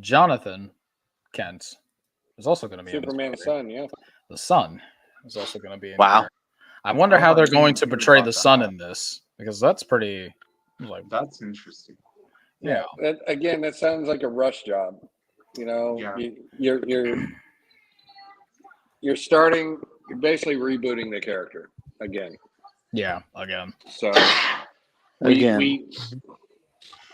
Jonathan Kent is also going to be Superman's in this movie. son, yeah. The son is also going to be in Wow. here. I wonder Oh, how I they're didn't going to hear portray about the son that. in this because that's pretty like That's interesting. yeah. That sounds like a rush job. You know, Yeah. you're starting. You're basically rebooting the character again. Yeah, again. So Again.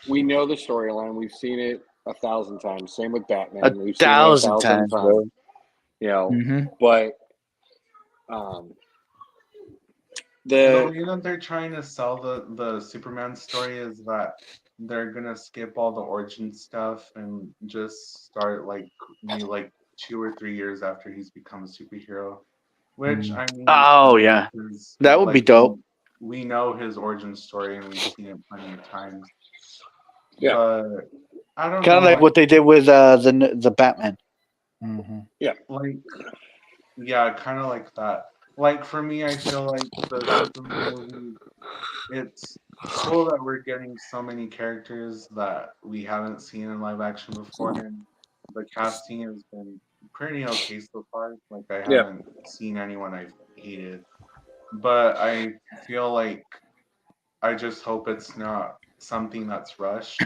we know the storyline. We've seen it 1,000 times. Same with Batman. 1,000 times, bro. You know, Mm-hmm. but The way that they're trying to sell the Superman story is that they're gonna skip all the origin stuff and just start maybe 2 or 3 years after he's become a superhero. Which I mean, Oh, yeah. because, That would be dope. We know his origin story and we've seen it plenty of times. Yeah. But I don't Kind of know. like what they did with the Batman. Mm-hmm. Kind of like that. Like for me, I feel like the Superman movie, it's cool that we're getting so many characters that we haven't seen in live action before, and the casting has been pretty okay so far. Like I haven't seen anyone I've hated, but I feel like I just hope it's not something that's rushed.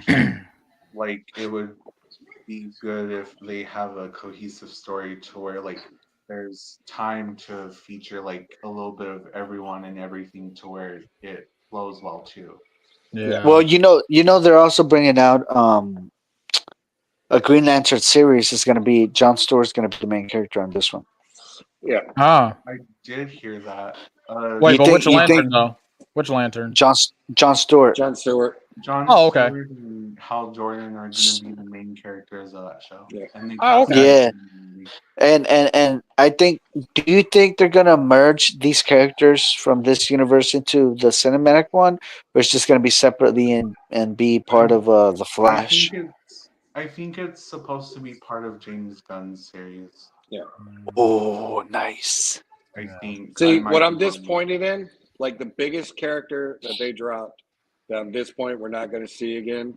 Like it would be good if they have a cohesive story to where there's time to feature a little bit of everyone and everything to where it flows well too. Yeah. Well, they're also bringing out a Green Lantern series. Is going to be John Stewart's going to be the main character on this one. Yeah. Ah. I did hear that. Wait, but think- which you lantern think- though? Which lantern? John Stewart. John Stewart. John Oh, okay. Stewart and Hal Jordan are going to be the main characters of that show. Yeah. And they Oh, cast okay. Yeah. them. And I think, do you think they're gonna merge these characters from this universe into the cinematic one, or it's just gonna be separately and be part of the Flash? I think it's supposed to be part of James Gunn's series. Oh, nice. I think. See, I might what I'm be wrong. disappointed in, like the biggest character that they dropped that at this point we're not going to see again,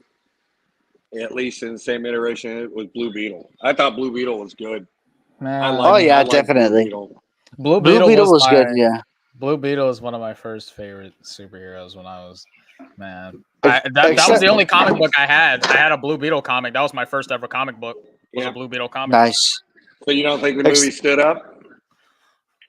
at least in the same iteration, it was Blue Beetle. I thought Blue Beetle was good. Man. Oh, yeah, I like definitely. Blue Beetle. Blue Blue Beetle was good. Yeah. Blue Beetle is one of my first favorite superheroes when I was man. Ex- That was except- the only comic book I had. I had a Blue Beetle comic. That was my first ever comic book. Was Yeah. a Blue Beetle comic. Nice. So you don't think the movie stood up?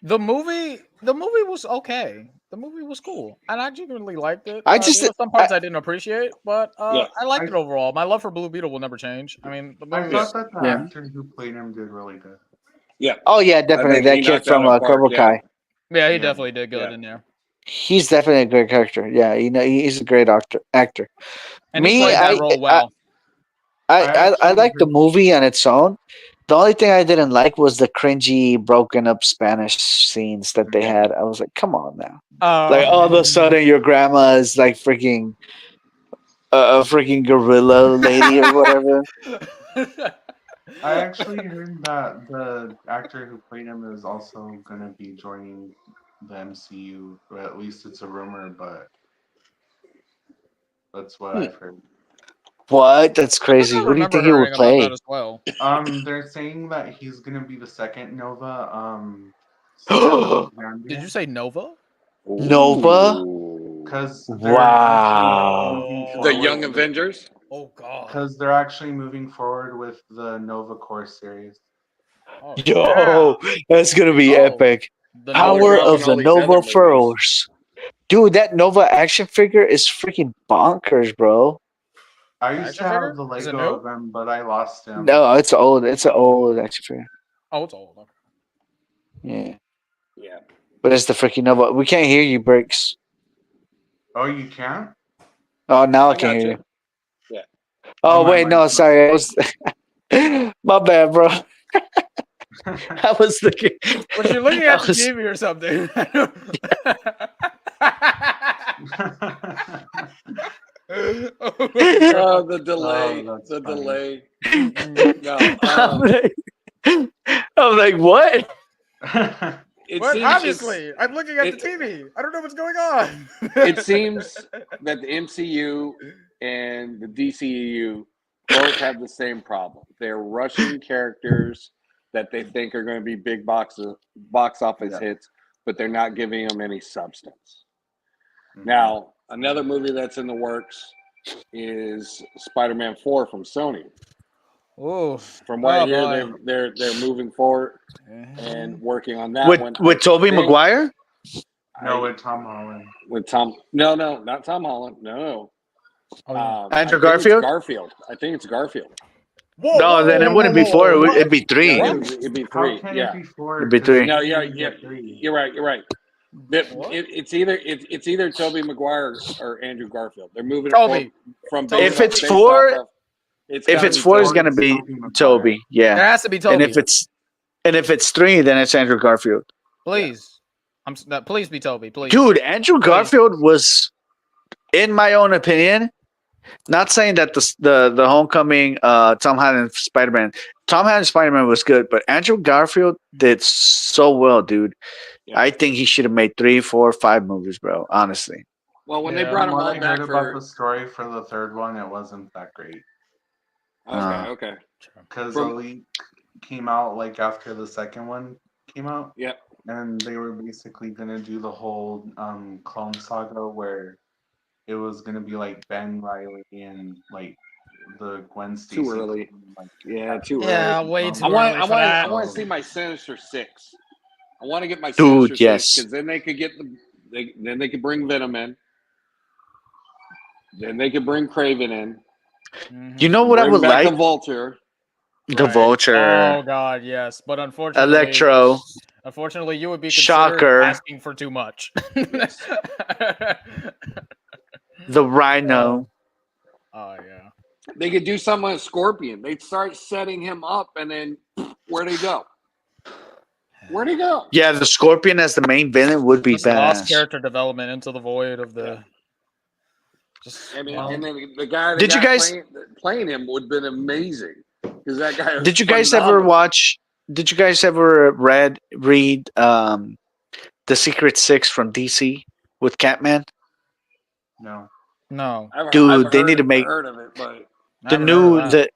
The movie was okay. The movie was cool, and I genuinely liked it. I just- there were some parts I didn't appreciate, but Yeah. I liked it overall. My love for Blue Beetle will never change. I mean, the I movie. thought that the Yeah. actor who played him did really good. Yeah. Oh yeah, definitely. think That he kid knocked from out of the park, Cobra Kai. Yeah, he Yeah. definitely did good Yeah. in there, He's definitely a great character. Yeah, he's a great actor. and he Me, played that role well. I actually like the heard- movie on its own. The only thing I didn't like was the cringy, broken up Spanish scenes that they had. I was like, come on now. Like all of a sudden, your grandma is like freaking a freaking gorilla lady or whatever. I actually heard that the actor who played him is also going to be joining the MCU, or at least it's a rumor, but that's what I've heard. What? That's crazy. I Who do you remember think he would hearing about that play? as well. They're saying that he's gonna be the second Nova. Did you say Nova? Nova? Because Wow. The Young Avengers? Oh God. Because they're actually moving forward with the Nova Corps series. Oh, Yo, that's gonna be Oh. epic. the Power dropping of all the these Nova other movies. Force. Dude, that Nova action figure is freaking bonkers, bro. I used to Action figure? have the Is it Lego new? of them, but I lost them. No, it's old. It's an old action figure. Oh, it's old. Yeah. Yeah. But it's the freaking Nova. We can't hear you, Bricks. Oh, you can't? Oh, now I I can got hear you. you. Yeah. Oh, my wait, no, mic's not- sorry. I was my bad, bro. I was looking. Was you looking I at the was- TV or something? Oh, the delay. Oh, that's The funny. delay. Mm-mm. No. I'm like, what? It What? seems Obviously, I'm looking at the it- TV. I don't know what's going on. it seems that the MCU and the DCEU both have the same problem. They're rushing characters that they think are going to be big box office hits, but they're not giving them any substance. Now, another movie that's in the works is Spider-Man 4 from Sony. Oh, From what I hear, boy. they're moving forward and working on that one. With Tobey Maguire? No, with Tom Holland. With Tom? No, not Tom Holland. No. Oh, yeah. I Andrew think it's Garfield? Garfield. I think it's Garfield. Whoa, No, then it wouldn't be 4. It'd be 3. Yeah, it'd be How 3. can Yeah. it be 4? It'd be 3. No, You're right. You're right. It's either Tobey Maguire or Andrew Garfield. They're moving Toby. from If it's based 4, off of- if gotta it's be 4, it's Tobey. gonna be Tobey Maguire. Toby. It Yeah. has to be Toby. And if it's 3, then it's Andrew Garfield. Please, please be Toby. Please, Dude, Andrew Garfield was, in my own opinion, not saying that the Homecoming Tom Holland Spider-Man was good, but Andrew Garfield did so well, dude. Yeah. I think he should have made 3, 4, 5 movies, bro. Honestly. Well, when Yeah. they brought him What all I back heard about for the story for the third one, it wasn't that great. okay. Because From- Elite came out like after the second one came out. Yep. And they were basically gonna do the whole clone saga where it was gonna be like Ben Riley and like the Gwen Stacy. Too early. Like, Yeah, too Yeah, early. way too I want early for that. to see my Sinister Six. I want to get my Dude, Sinister yes. Six because then they could get then they could bring Venom in. Then they could bring Craven in. Mhm. You know what I Bring would back like? the Vulture. The Right. Vulture. Oh God, yes. But unfortunately, Electro. Unfortunately, you would be Shocker. considered asking for too much. The Rhino. Oh yeah. They could do something with Scorpion. They'd start setting him up, and then where'd he go? Where'd he go? Yeah, the Scorpion as the main villain would be Just lost badass. character development into the void of the. Yeah. Just I mean, well, and then the guy Did you guys- playing him would have been amazing because that guy. Was Did you guys ever phenomenal. watch? Did you guys ever read The Secret Six from DC with Catman? no. no. Dude, they need to make- heard of it, but I The haven't new heard of that.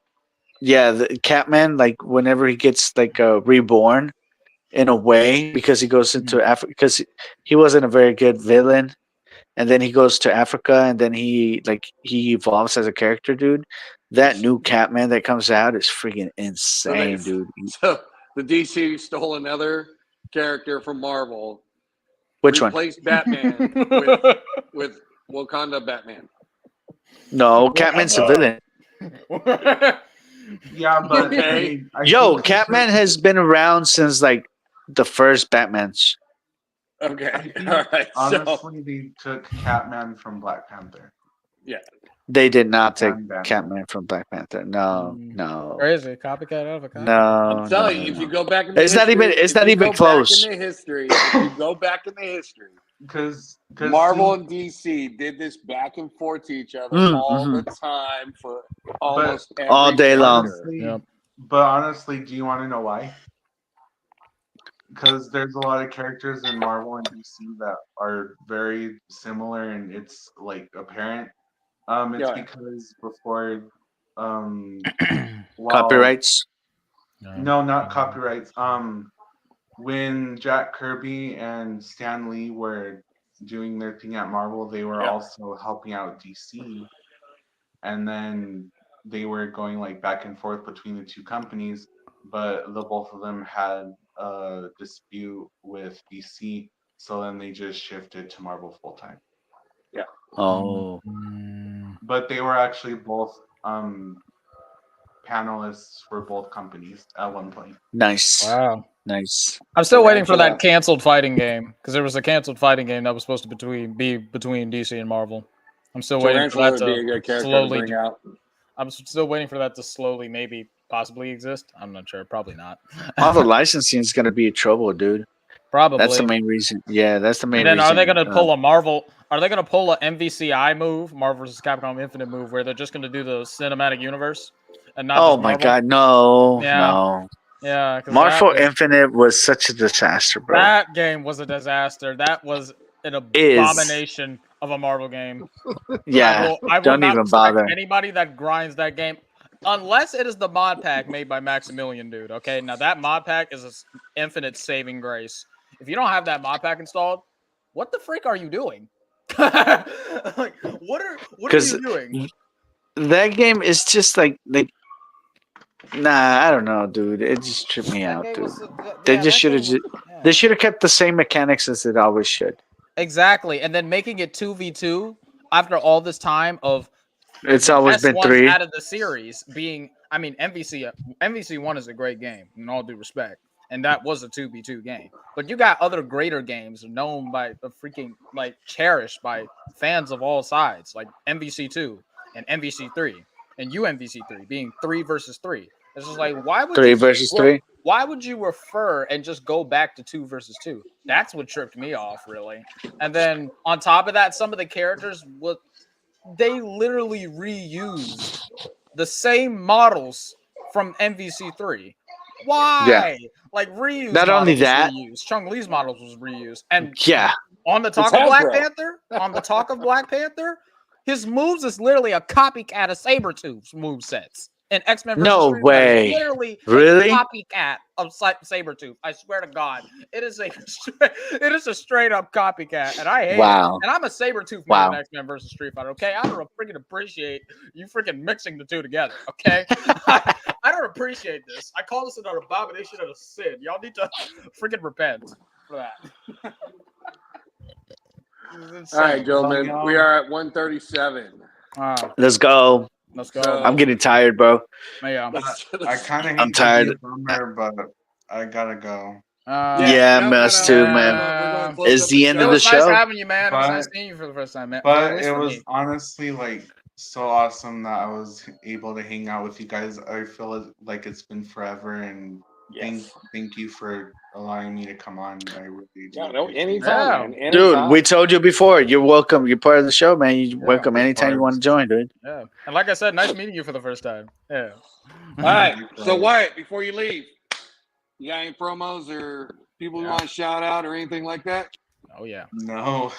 the Catman, like whenever he gets like reborn in a way because he goes into Africa because he wasn't a very good villain, and then he goes to Africa and then he evolves as a character, dude. That new Catman that comes out is freaking insane, dude. so the DC stole another character from Marvel. Which one? Replaced Batman with Wakanda Batman. No, Catman's a villain. Yeah, but Okay. I Yo, think- Catman has been around since like the first Batmans. I Okay, think, all right. So honestly, they took Catman from Black Panther. They did not take And Batman. Catman from Black Panther. No, Mm. no, Crazy copycat of a copy. no. I'm telling no, you, if no. you go back in It's not even- history- it's if not you even go back close. in the history, if you go back in the history, Because Marvel and DC did this back and forth to each other all the time for almost every All day long. character. Yep. But honestly, do you want to know why? Because there's a lot of characters in Marvel and DC that are very similar, and it's like apparent. It's Yeah. because before, while- Copyrights. No, not copyrights. When Jack Kirby and Stan Lee were doing their thing at Marvel, they were Yeah. also helping out DC, and then they were going like back and forth between the two companies, but the both of them had a dispute with DC, so then they just shifted to Marvel full time. Oh, But they were actually both panelists for both companies at one point. nice, Wow. nice. I'm still waiting for that Tarantula. canceled fighting game because there was a canceled fighting game that was supposed to be between DC and Marvel. I'm still waiting for Tarantula that would be a to good character to slowly. bring out. I'm still waiting for that to slowly, maybe, possibly exist. I'm not sure. Probably not. All the licensing is gonna be trouble, dude. Probably. That's the main reason. Yeah, that's the main And then reason. are they going to pull a Marvel? Are they gonna pull a MVCI move, Marvel vs. Capcom Infinite move, where they're just gonna do the cinematic universe and not Oh just my Marvel? god, no, Yeah. no. Yeah, because Marvel Infinite was such a disaster, bro. that game was a disaster. That was an Is abomination of a Marvel game. yeah. I will Don't not even respect bother. anybody that grinds that game unless it is the mod pack made by Maximilian, dude. Okay, now that mod pack is an infinite saving grace. If you don't have that mod pack installed, what the freak are you doing? Like, what are Because you doing? that game is just like nah, I don't know, dude. It just tripped me That out, game dude. was They yeah, just that should have game was they yeah. should have kept the same mechanics as it always should. Exactly, and then making it 2v2 after all this time of It's the always best been ones 3. out of the series being, I mean, MVC one is a great game in all due respect, and that was a 2v2 game. But you got other greater games known by the freaking like cherished by fans of all sides, like MVC two and MVC three and UMVC three being 3 versus 3. It's just like why would 3 you versus 3. why would you refer and just go back to 2 versus 2? That's what tripped me off, really. And then on top of that, some of the characters would they literally reused the same models from MVC3. Yeah. Why? Like reused Not only models was that, reused. Chung Lee's models was reused. And yeah. on the It's talk of Black Hasbro. Panther, his moves is literally a copycat of Sabretooth's move sets. And X-Men vs. No Street Fighter is way. literally Really? a copycat of Sabretooth. I swear to God. It is a straight up copycat. And I hate Wow. it. And I'm a Sabretooth man in X-Men vs. Street Fighter. Okay. I don't freaking appreciate you freaking mixing the two together. Okay. I don't appreciate this. I call this an abomination and a sin. Y'all need to freaking repent for that. All right, gentlemen, we are at 137. Let's go. Let's go. So- I'm getting tired, bro. Yeah. I kind of hate I'm tired. to be a bummer, but I gotta go. Yeah, no, us no, too, no, man. we're gonna close It's up the end It of show. the was nice show. having you, man. It was But- nice seeing you for the first time, man. At But least it for was me. honestly like so awesome that I was able to hang out with you guys. I feel like it's been forever, and thank you for allowing me to come on. I really do. No, appreciate it. anytime, man. Dude, Anytime. we told you before. You're welcome. You're part of the show, man. You're Yeah, welcome of anytime you want to course. join, dude. Yeah. And like I said, nice meeting you for the first time. Yeah. All right. So Wyatt, before you leave, you got any promos or people you Yeah. want to shout out or anything like that? Oh yeah. No,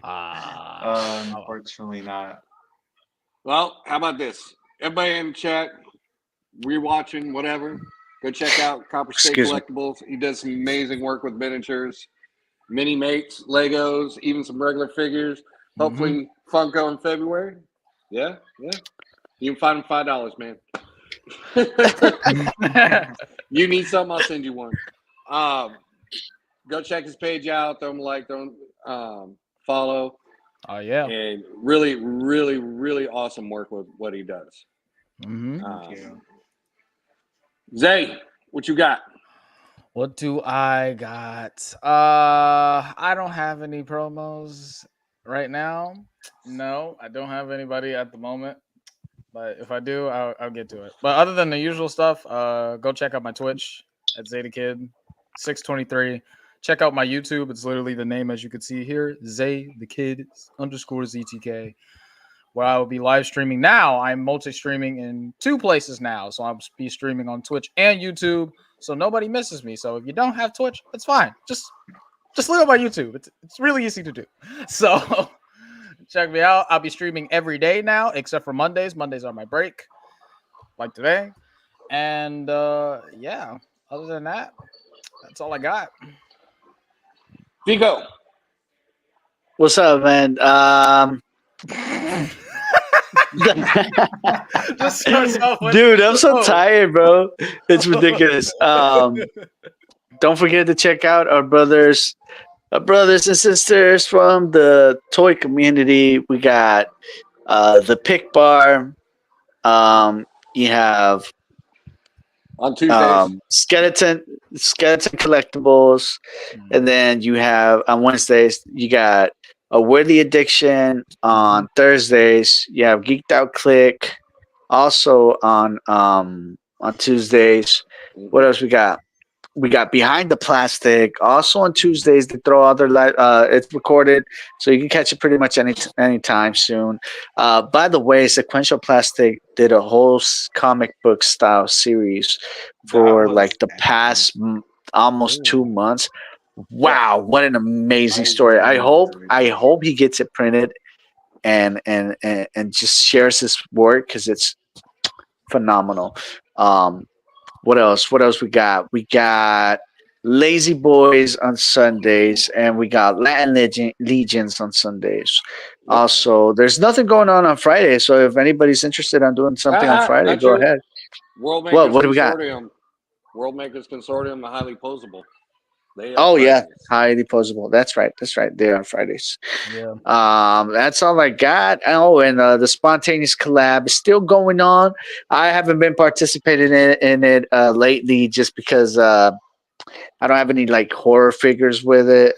Ah. unfortunately not. Well, how about this? Everybody in the chat, rewatching, whatever, go check out Copper State Excuse me. Collectibles. He does some amazing work with miniatures, mini mates, Legos, even some regular figures. Hopefully, Funko in February. Yeah. You can find them $5, man. You need something, I'll send you one. Go check his page out. Throw him a like, throw him follow. Oh yeah. And really, really, really awesome work with what he does. Mm-hmm. Thank you. Zay, what you got? What do I got? I don't have any promos right now. No, I don't have anybody at the moment. But if I do, I'll get to it. But other than the usual stuff, go check out my Twitch at Zay the Kid 623. Check out my YouTube. It's literally the name as you can see here, Zay the Kid _ZTK, where I will be live streaming now. I'm multi-streaming in 2 places now. So I'll be streaming on Twitch and YouTube. So nobody misses me. So if you don't have Twitch, it's fine. Just look at my YouTube. It's really easy to do. So check me out. I'll be streaming every day now, except for Mondays. Mondays are my break, like today. And yeah, other than that, that's all I got. Vigo. What's up, man? Just starts off with- Dude, I'm so Oh. tired, bro. It's ridiculous. Don't forget to check out our brothers and sisters from the toy community. We got the Pick Bar. You have On Tuesdays. skeleton collectibles, and then you have on Wednesdays you got a Worthy Addiction. On Thursdays you have Geeked Out Click. Also on Tuesdays, what else we got? we got Behind the Plastic. Also on Tuesdays, they throw out their it's recorded, so you can catch it pretty much any time soon. By the way, Sequential Plastic did a whole comic book style series That for was like the past almost Ooh. 2 months. Yeah. Wow, what an amazing I story! I really hope enjoyed I that. hope he gets it printed and just shares his work because it's phenomenal. Um, what else? What else we got? We got Lazy Boys on Sundays, and we got Legions on Sundays. Yep. Also, there's nothing going on Friday, so if anybody's interested on doing something on Friday, Not go true. ahead. World What? Makers What do we got? Consortium. World Makers Consortium, the highly posable. They have Oh yeah, Fridays. highly posable. That's right. That's right. They're on Fridays. Yeah. That's all I got. Oh, and the spontaneous collab is still going on. I haven't been participating in it lately just because I don't have any like horror figures with it.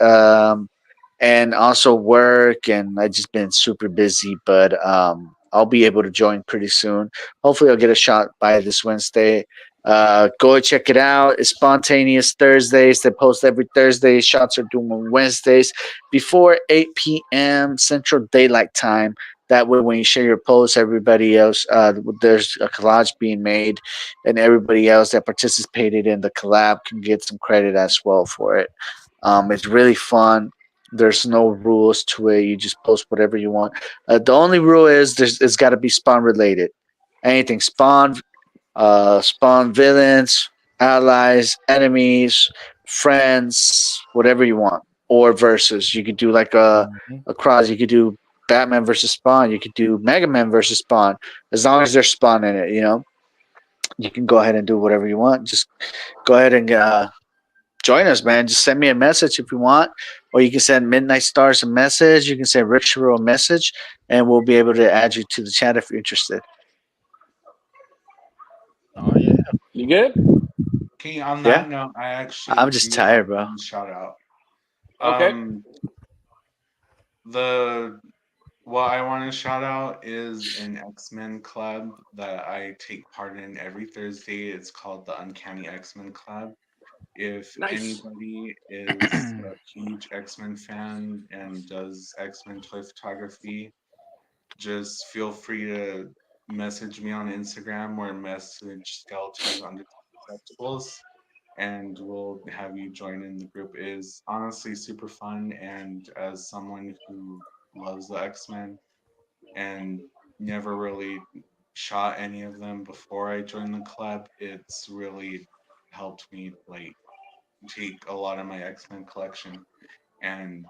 And also work, and I just been super busy. But I'll be able to join pretty soon. Hopefully, I'll get a shot by this Wednesday. Go check it out. It's Spontaneous Thursdays. They post every Thursday. Shots are due on Wednesdays before 8 p.m. Central Daylight Time. That way, when you share your posts, everybody else, there's a collage being made, and everybody else that participated in the collab can get some credit as well for it. It's really fun. There's no rules to it. You just post whatever you want. The only rule is it's got to be Spawn related. Anything Spawn villains, allies, enemies, friends, whatever you want, or versus. You could do like Mhm. a cross. You could do Batman versus Spawn. You could do Mega Man versus Spawn. As long as there's Spawn in it, you can go ahead and do whatever you want. Just go ahead and join us, man. Just send me a message if you want, or you can send Midnight Stars a message. You can send Rich Hero a message, and we'll be able to add you to the chat if you're interested. Oh yeah. You good? Okay, on Yeah? that note, I actually I'm just do have tired, bro. one shout out. Okay. The what I want to shout out is an X-Men club that I take part in every Thursday. It's called the Uncanny X-Men Club. If Nice. anybody is a huge X-Men fan and does X-Men toy photography, just feel free to message me on Instagram or message skeletons under acceptables, and we'll have you join in. The group is honestly super fun, and as someone who loves the X-Men and never really shot any of them before I joined the club, it's really helped me like take a lot of my X-Men collection and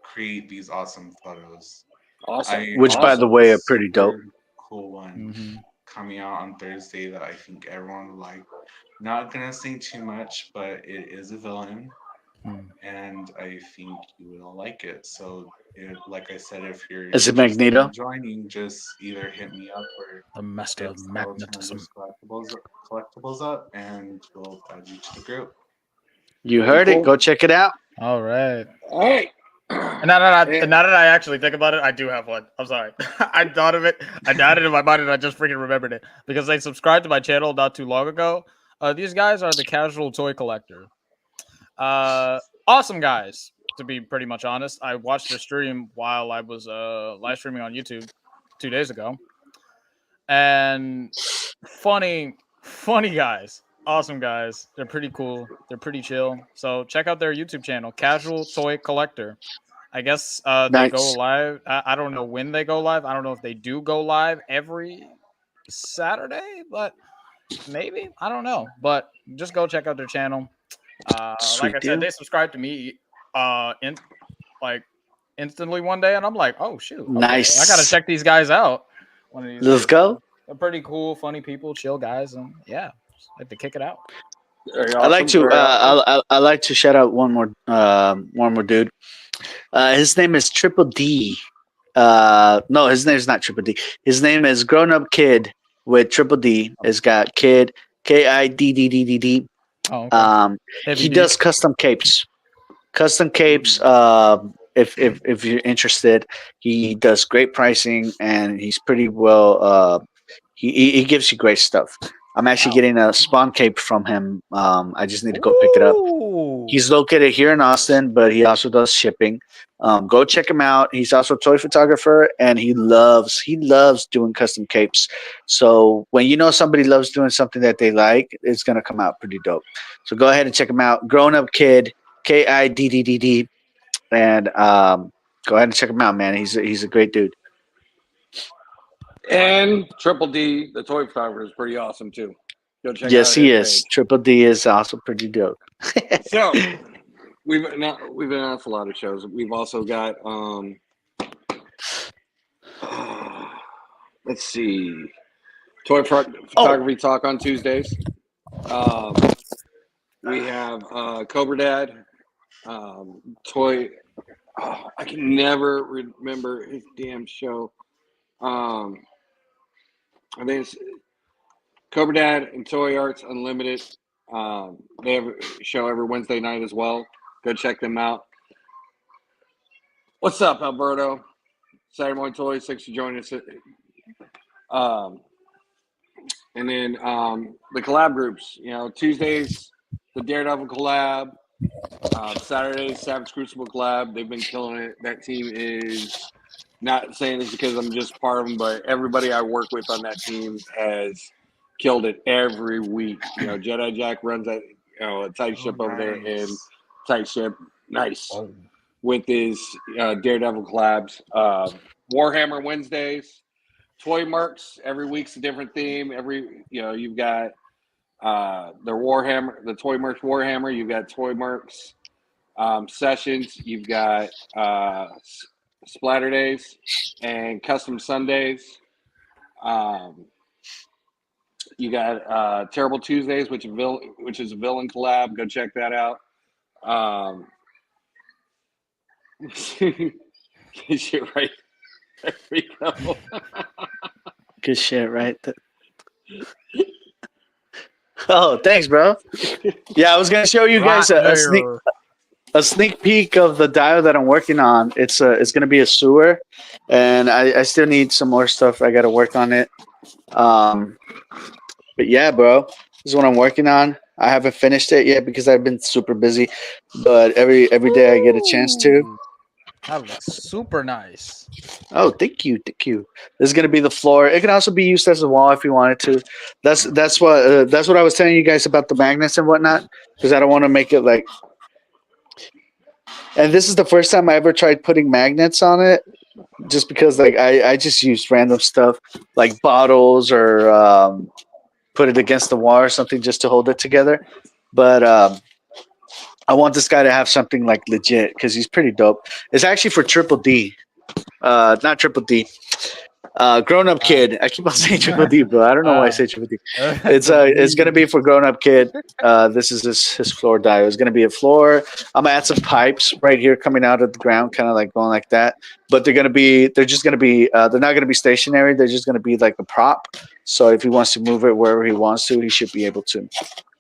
create these awesome photos. Awesome. I Which, by have the Awesome. a way, are pretty dope. super cool one Mm-hmm. coming out on Thursday that I think everyone will like. Not gonna say too much, but it is a villain, and I think you will like it. So, like I said, if you're Is it interested Magneto? in joining, just either hit me up or The master hit of Skeletons magnetism. collectibles up, and we'll add you to the group. You Very heard it. cool. Go check it out. All right. All right. And now that I actually think about it, I do have one. I'm sorry. I thought of it. I got it in my mind, and I just freaking remembered it because they subscribed to my channel not too long ago. These guys are the Casual Toy Collector. Awesome guys, to be pretty much honest. I watched their stream while I was live streaming on YouTube 2 days ago, and funny guys. Awesome guys. They're pretty cool. They're pretty chill. So check out their YouTube channel, Casual Toy Collector. I guess they go Nice. live. I don't know when they go live. I don't know if they do go live every Saturday, but maybe. I don't know. But just go check out their channel. Like Sweet I deal. said, they subscribed to me in like instantly one day, and I'm like, oh shoot, okay, Nice. I gotta check these guys out one of these Let's days. go. They're pretty cool, funny people, chill guys, and yeah, just like to kick it out. Very I like awesome. to Very awesome. I like to shout out one more dude. His name is Triple D. No, his name is not Triple D. His name is Grown Up Kid with Triple D. It's got Kid KIDDDD. Oh, okay. He Heavy D. does custom capes. Custom capes. If you're interested, he does great pricing and he's pretty well. He gives you great stuff. I'm actually Wow. getting a spawn cape from him. I just need to go pick it up. Ooh. He's located here in Austin, but he also does shipping. Go check him out. He's also a toy photographer, and he loves doing custom capes. So when you know somebody loves doing something that they like, it's gonna come out pretty dope. So go ahead and check him out. Grown Up Kid, KIDDD, and go ahead and check him out, man. He's a great dude. And Triple D, the toy photographer, is pretty awesome too. Go check Yes, out he his is. page. Triple D is also pretty dope. So we've announced a lot of shows. We've also got let's see, photography talk on Tuesdays. We have Cobra Dad, toy. Oh, I can never remember his damn show. I think it's Cobra Dad and Toy Arts Unlimited. They have a show every Wednesday night as well. Go check them out. What's up, Alberto? Saturday Morning Toys, thanks for joining us. And then the collab groups. You know, Tuesdays, the Daredevil collab. Saturdays, Savage Crucible collab. They've been killing it. That team is, not saying this because I'm just part of them, but everybody I work with on that team has killed it every week. You know, Jedi Jack runs that, a tight ship over there, and tight ship, nice, with his Daredevil collabs. Warhammer Wednesdays, Toy Marks, every week's a different theme. You've got the Toy Marks Warhammer, you've got Toy Marks sessions, you've got Splatter Days and Custom Sundays. You got Terrible Tuesdays, which is a villain collab. Go check that out. Good shit, right? There we go. Good shit, right? Oh, thanks, bro. Yeah, I was gonna show you guys a sneak peek of the dial that I'm working on. It's gonna be a sewer, and I still need some more stuff. I gotta work on it. But yeah, bro, this is what I'm working on. I haven't finished it yet because I've been super busy. But every day I get a chance to. That looks super nice. Oh, thank you. This is gonna be the floor. It can also be used as a wall if you wanted to. That's what I was telling you guys about the magnets and whatnot. Because I don't want to make it like. And this is the first time I ever tried putting magnets on it, just because like I just used random stuff like bottles or put it against the wall or something just to hold it together. But I want this guy to have something like legit because he's pretty dope. It's actually for Triple D, not Triple D. Grown Up Kid. I keep on saying Triple D, bro. I don't know why I say Triple D. It's gonna be for Grown Up Kid. This is his floor dial. It's gonna be a floor. I'm gonna add some pipes right here coming out of the ground, kind of like going like that. But they're not gonna be stationary. They're just gonna be like a prop. So if he wants to move it wherever he wants to, he should be able to.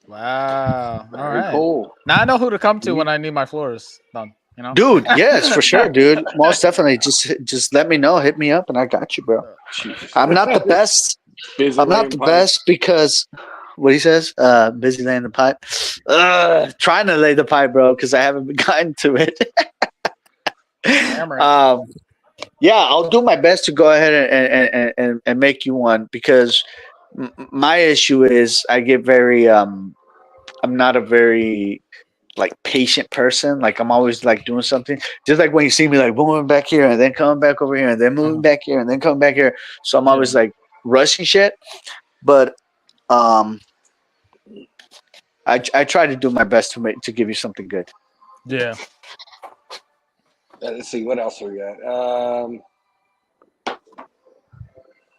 Wow. All Very right. cool. Now I know who to come to when I need my floors done. You know, Dude, yes, for sure, dude. Most definitely. Just let me know. Hit me up, and I got you, bro. Jesus. I'm not the best. Busy I'm not laying the pipe. best because what he says, busy laying the pipe. Trying to lay the pipe, bro, because I haven't gotten to it. Yeah, I'll do my best to go ahead and make you one because my issue is I get very I'm not a very like patient person. Like I'm always like doing something. Just like when you see me like moving back here and then coming back over here and then moving back here and then coming back here. So I'm always like rushing shit. But I try to do my best to give you something good. Yeah. Let's see what else we got.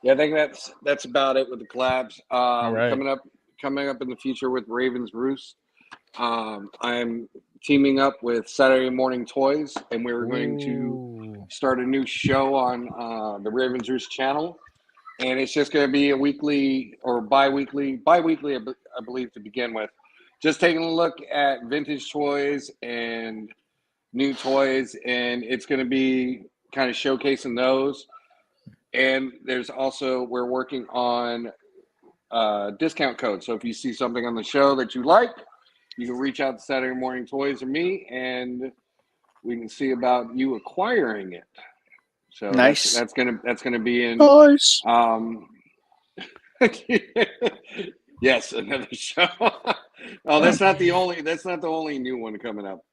Yeah, I think that's about it with the collabs. right. Coming up in the future with Ravens Roost. I'm teaming up with Saturday Morning Toys, and we're going to start a new show on the Ravens Roost channel. And it's just going to be a weekly or bi-weekly, I believe, to begin with. Just taking a look at vintage toys and new toys, and it's going to be kind of showcasing those. And there's also, we're working on discount code. So if you see something on the show that you like, you can reach out to Saturday Morning Toys or me, and we can see about you acquiring it. So Nice. that's gonna be in. Nice. Yes, another show. Oh, that's not the only new one coming up.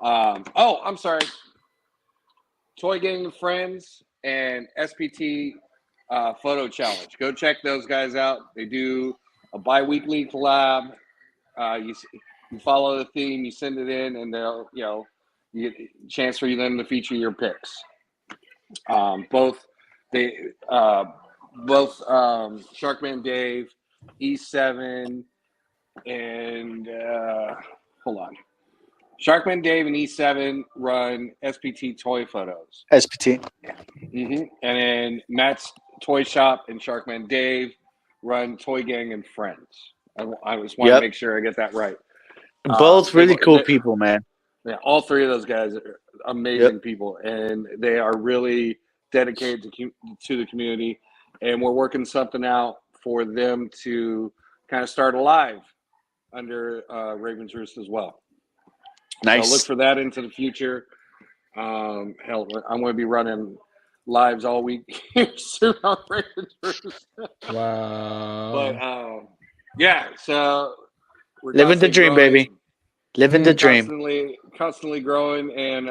Oh, I'm sorry. Toy Gang of Friends and SPT Photo Challenge. Go check those guys out. They do a bi-weekly collab. You follow the theme, you send it in, and they'll you get a chance for them to feature your picks. Both Sharkman Dave, E7, and hold on. Sharkman Dave and E7 run SPT Toy Photos. SPT. And then Matt's Toy Shop and Sharkman Dave run Toy Gang and Friends. I just want to make sure I get that right. Both really cool people, man. Yeah, all three of those guys are amazing people, and they are really dedicated to the community. And we're working something out for them to kind of start a live under Raven's Roost as well. Nice. So look for that into the future. Hell, I'm going to be running lives all week soon on Raven's Roost. Wow. But yeah, so we're living the dream, growing, baby. Living the dream. Constantly growing and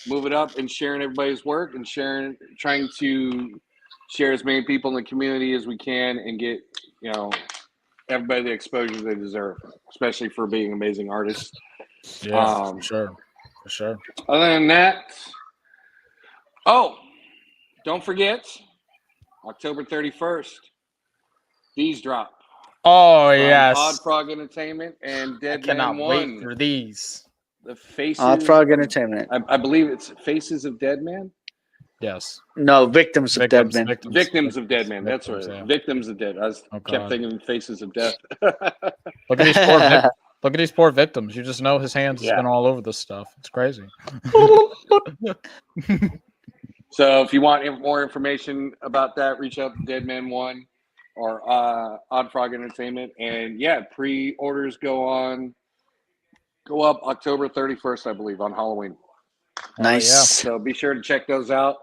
moving up and sharing everybody's work and trying to share as many people in the community as we can and get everybody the exposure they deserve, especially for being amazing artists. Yeah, for sure. Other than that, don't forget, October 31st, these drop. Oh, yes. Odd Frog Entertainment and Dead Man 1. I cannot wait for these. The Faces. Odd Frog Entertainment. I believe it's Faces of Dead Man. Yes. No, Victims of Dead Man. Victims of Dead Man. That's right. Yeah. Victims of Dead. I kept thinking Faces of Death. Look at these poor victims. You just know his hands has been all over this stuff. It's crazy. So if you want more information about that, reach out to Dead Man 1 or Odd Frog Entertainment. And yeah, pre-orders go up October 31st, I believe, on Halloween. Nice. Yeah. So be sure to check those out.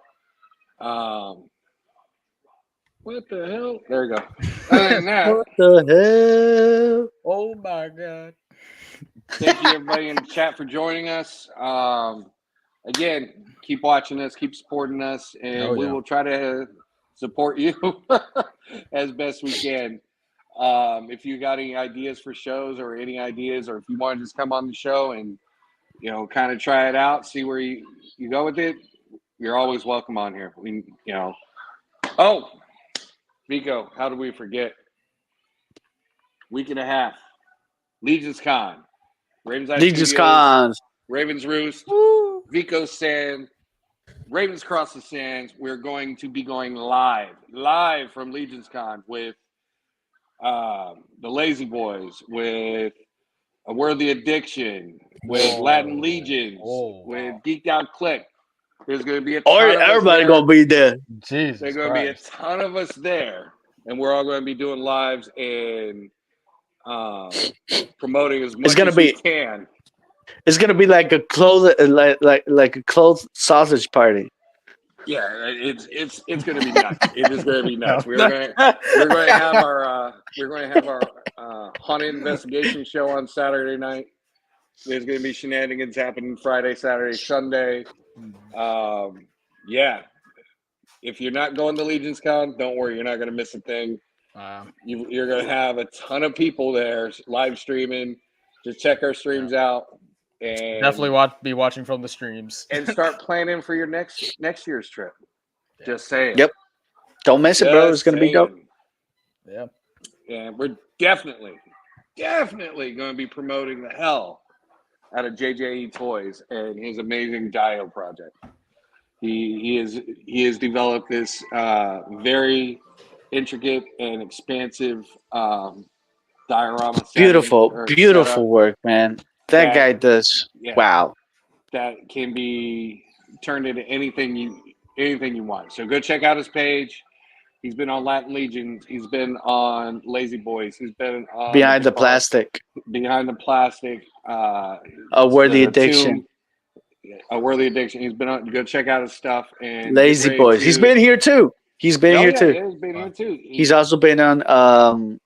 What the hell? There we go. Other than that, What the hell? Oh my god. thank you everybody in the chat for joining us. Again, keep watching us, keep supporting us, and we will try to support you as best we can. If you got any ideas for shows or any ideas, or if you want to just come on the show and kind of try it out, see where you go with it, you're always welcome on here. Oh, Vico, how did we forget? Week and a half. Legion's Con. Legion's Con. Raven's Roost. Vico Sand. Ravens Cross the Sands. We're going to be going live from Legion's Con with the Lazy Boys, with A Worthy Addiction, with Latin Legions, with Geeked Out Click. There's going to be a ton of everybody going to be there. Jesus There's going to be a ton of us there, and we're all going to be doing lives and promoting as much as we can. It's going to be like a clothes like a clothes sausage party. Yeah, it's going to be nuts. It is going to be nuts. We're going to have our haunted investigation show on Saturday night. There's going to be shenanigans happening Friday, Saturday, Sunday. Yeah. If you're not going to Legion's Con, don't worry. You're not going to miss a thing. You're going to have a ton of people there live streaming. Just check our streams out. And definitely be watching from the streams. And start planning for your next year's trip. Just saying. Yep. Don't miss it, bro. It's going to be dope. Yeah. And we're definitely going to be promoting the hell out of JJE Toys and his amazing Dio project. He has developed this very intricate and expansive diorama. Beautiful work, man. That guy does. Yeah, wow. That can be turned into anything you want. So go check out his page. He's been on Latin Legions. He's been on Lazy Boys. He's been on Behind the Plastic. Behind the Plastic. A Worthy the Addiction. Tomb, A Worthy Addiction. He's been on. Go check out his stuff and Lazy Boys. He's been here too. He's been here too. Yeah, he's been here too. He's also been on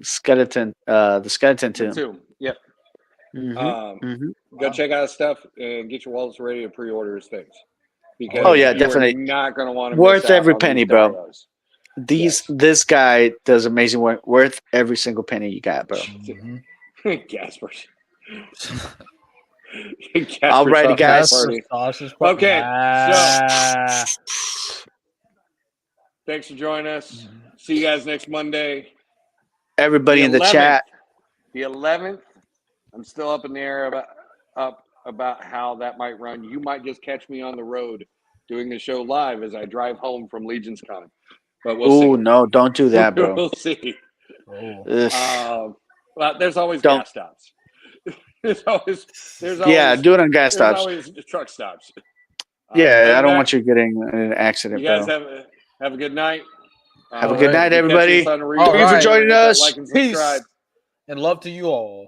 Skeleton, the Skeleton Tomb. Yep. Mm-hmm. Go check out his stuff and get your wallets ready to pre-order his things. Because Oh, yeah, you definitely. are not going to want to Worth miss out every on penny, these bro. dollars. This guy does amazing work. Worth every single penny you got, bro. Gasper. Alrighty, guys. Okay, so thanks for joining us. See you guys next Monday. Everybody in the 11th, chat. The 11th. I'm still up in the air about how that might run. You might just catch me on the road doing the show live as I drive home from Legion's Con. But we'll see. No, don't do that, bro. We'll see. Ugh. Well, there's always Don't. gas stops. There's always Yeah, do it on gas there's stops. always truck stops. Yeah, I don't want you getting in an accident, You guys bro. have a good night. Have a good night, everybody. Thank Thank you for joining us. Like and subscribe. And love to you all.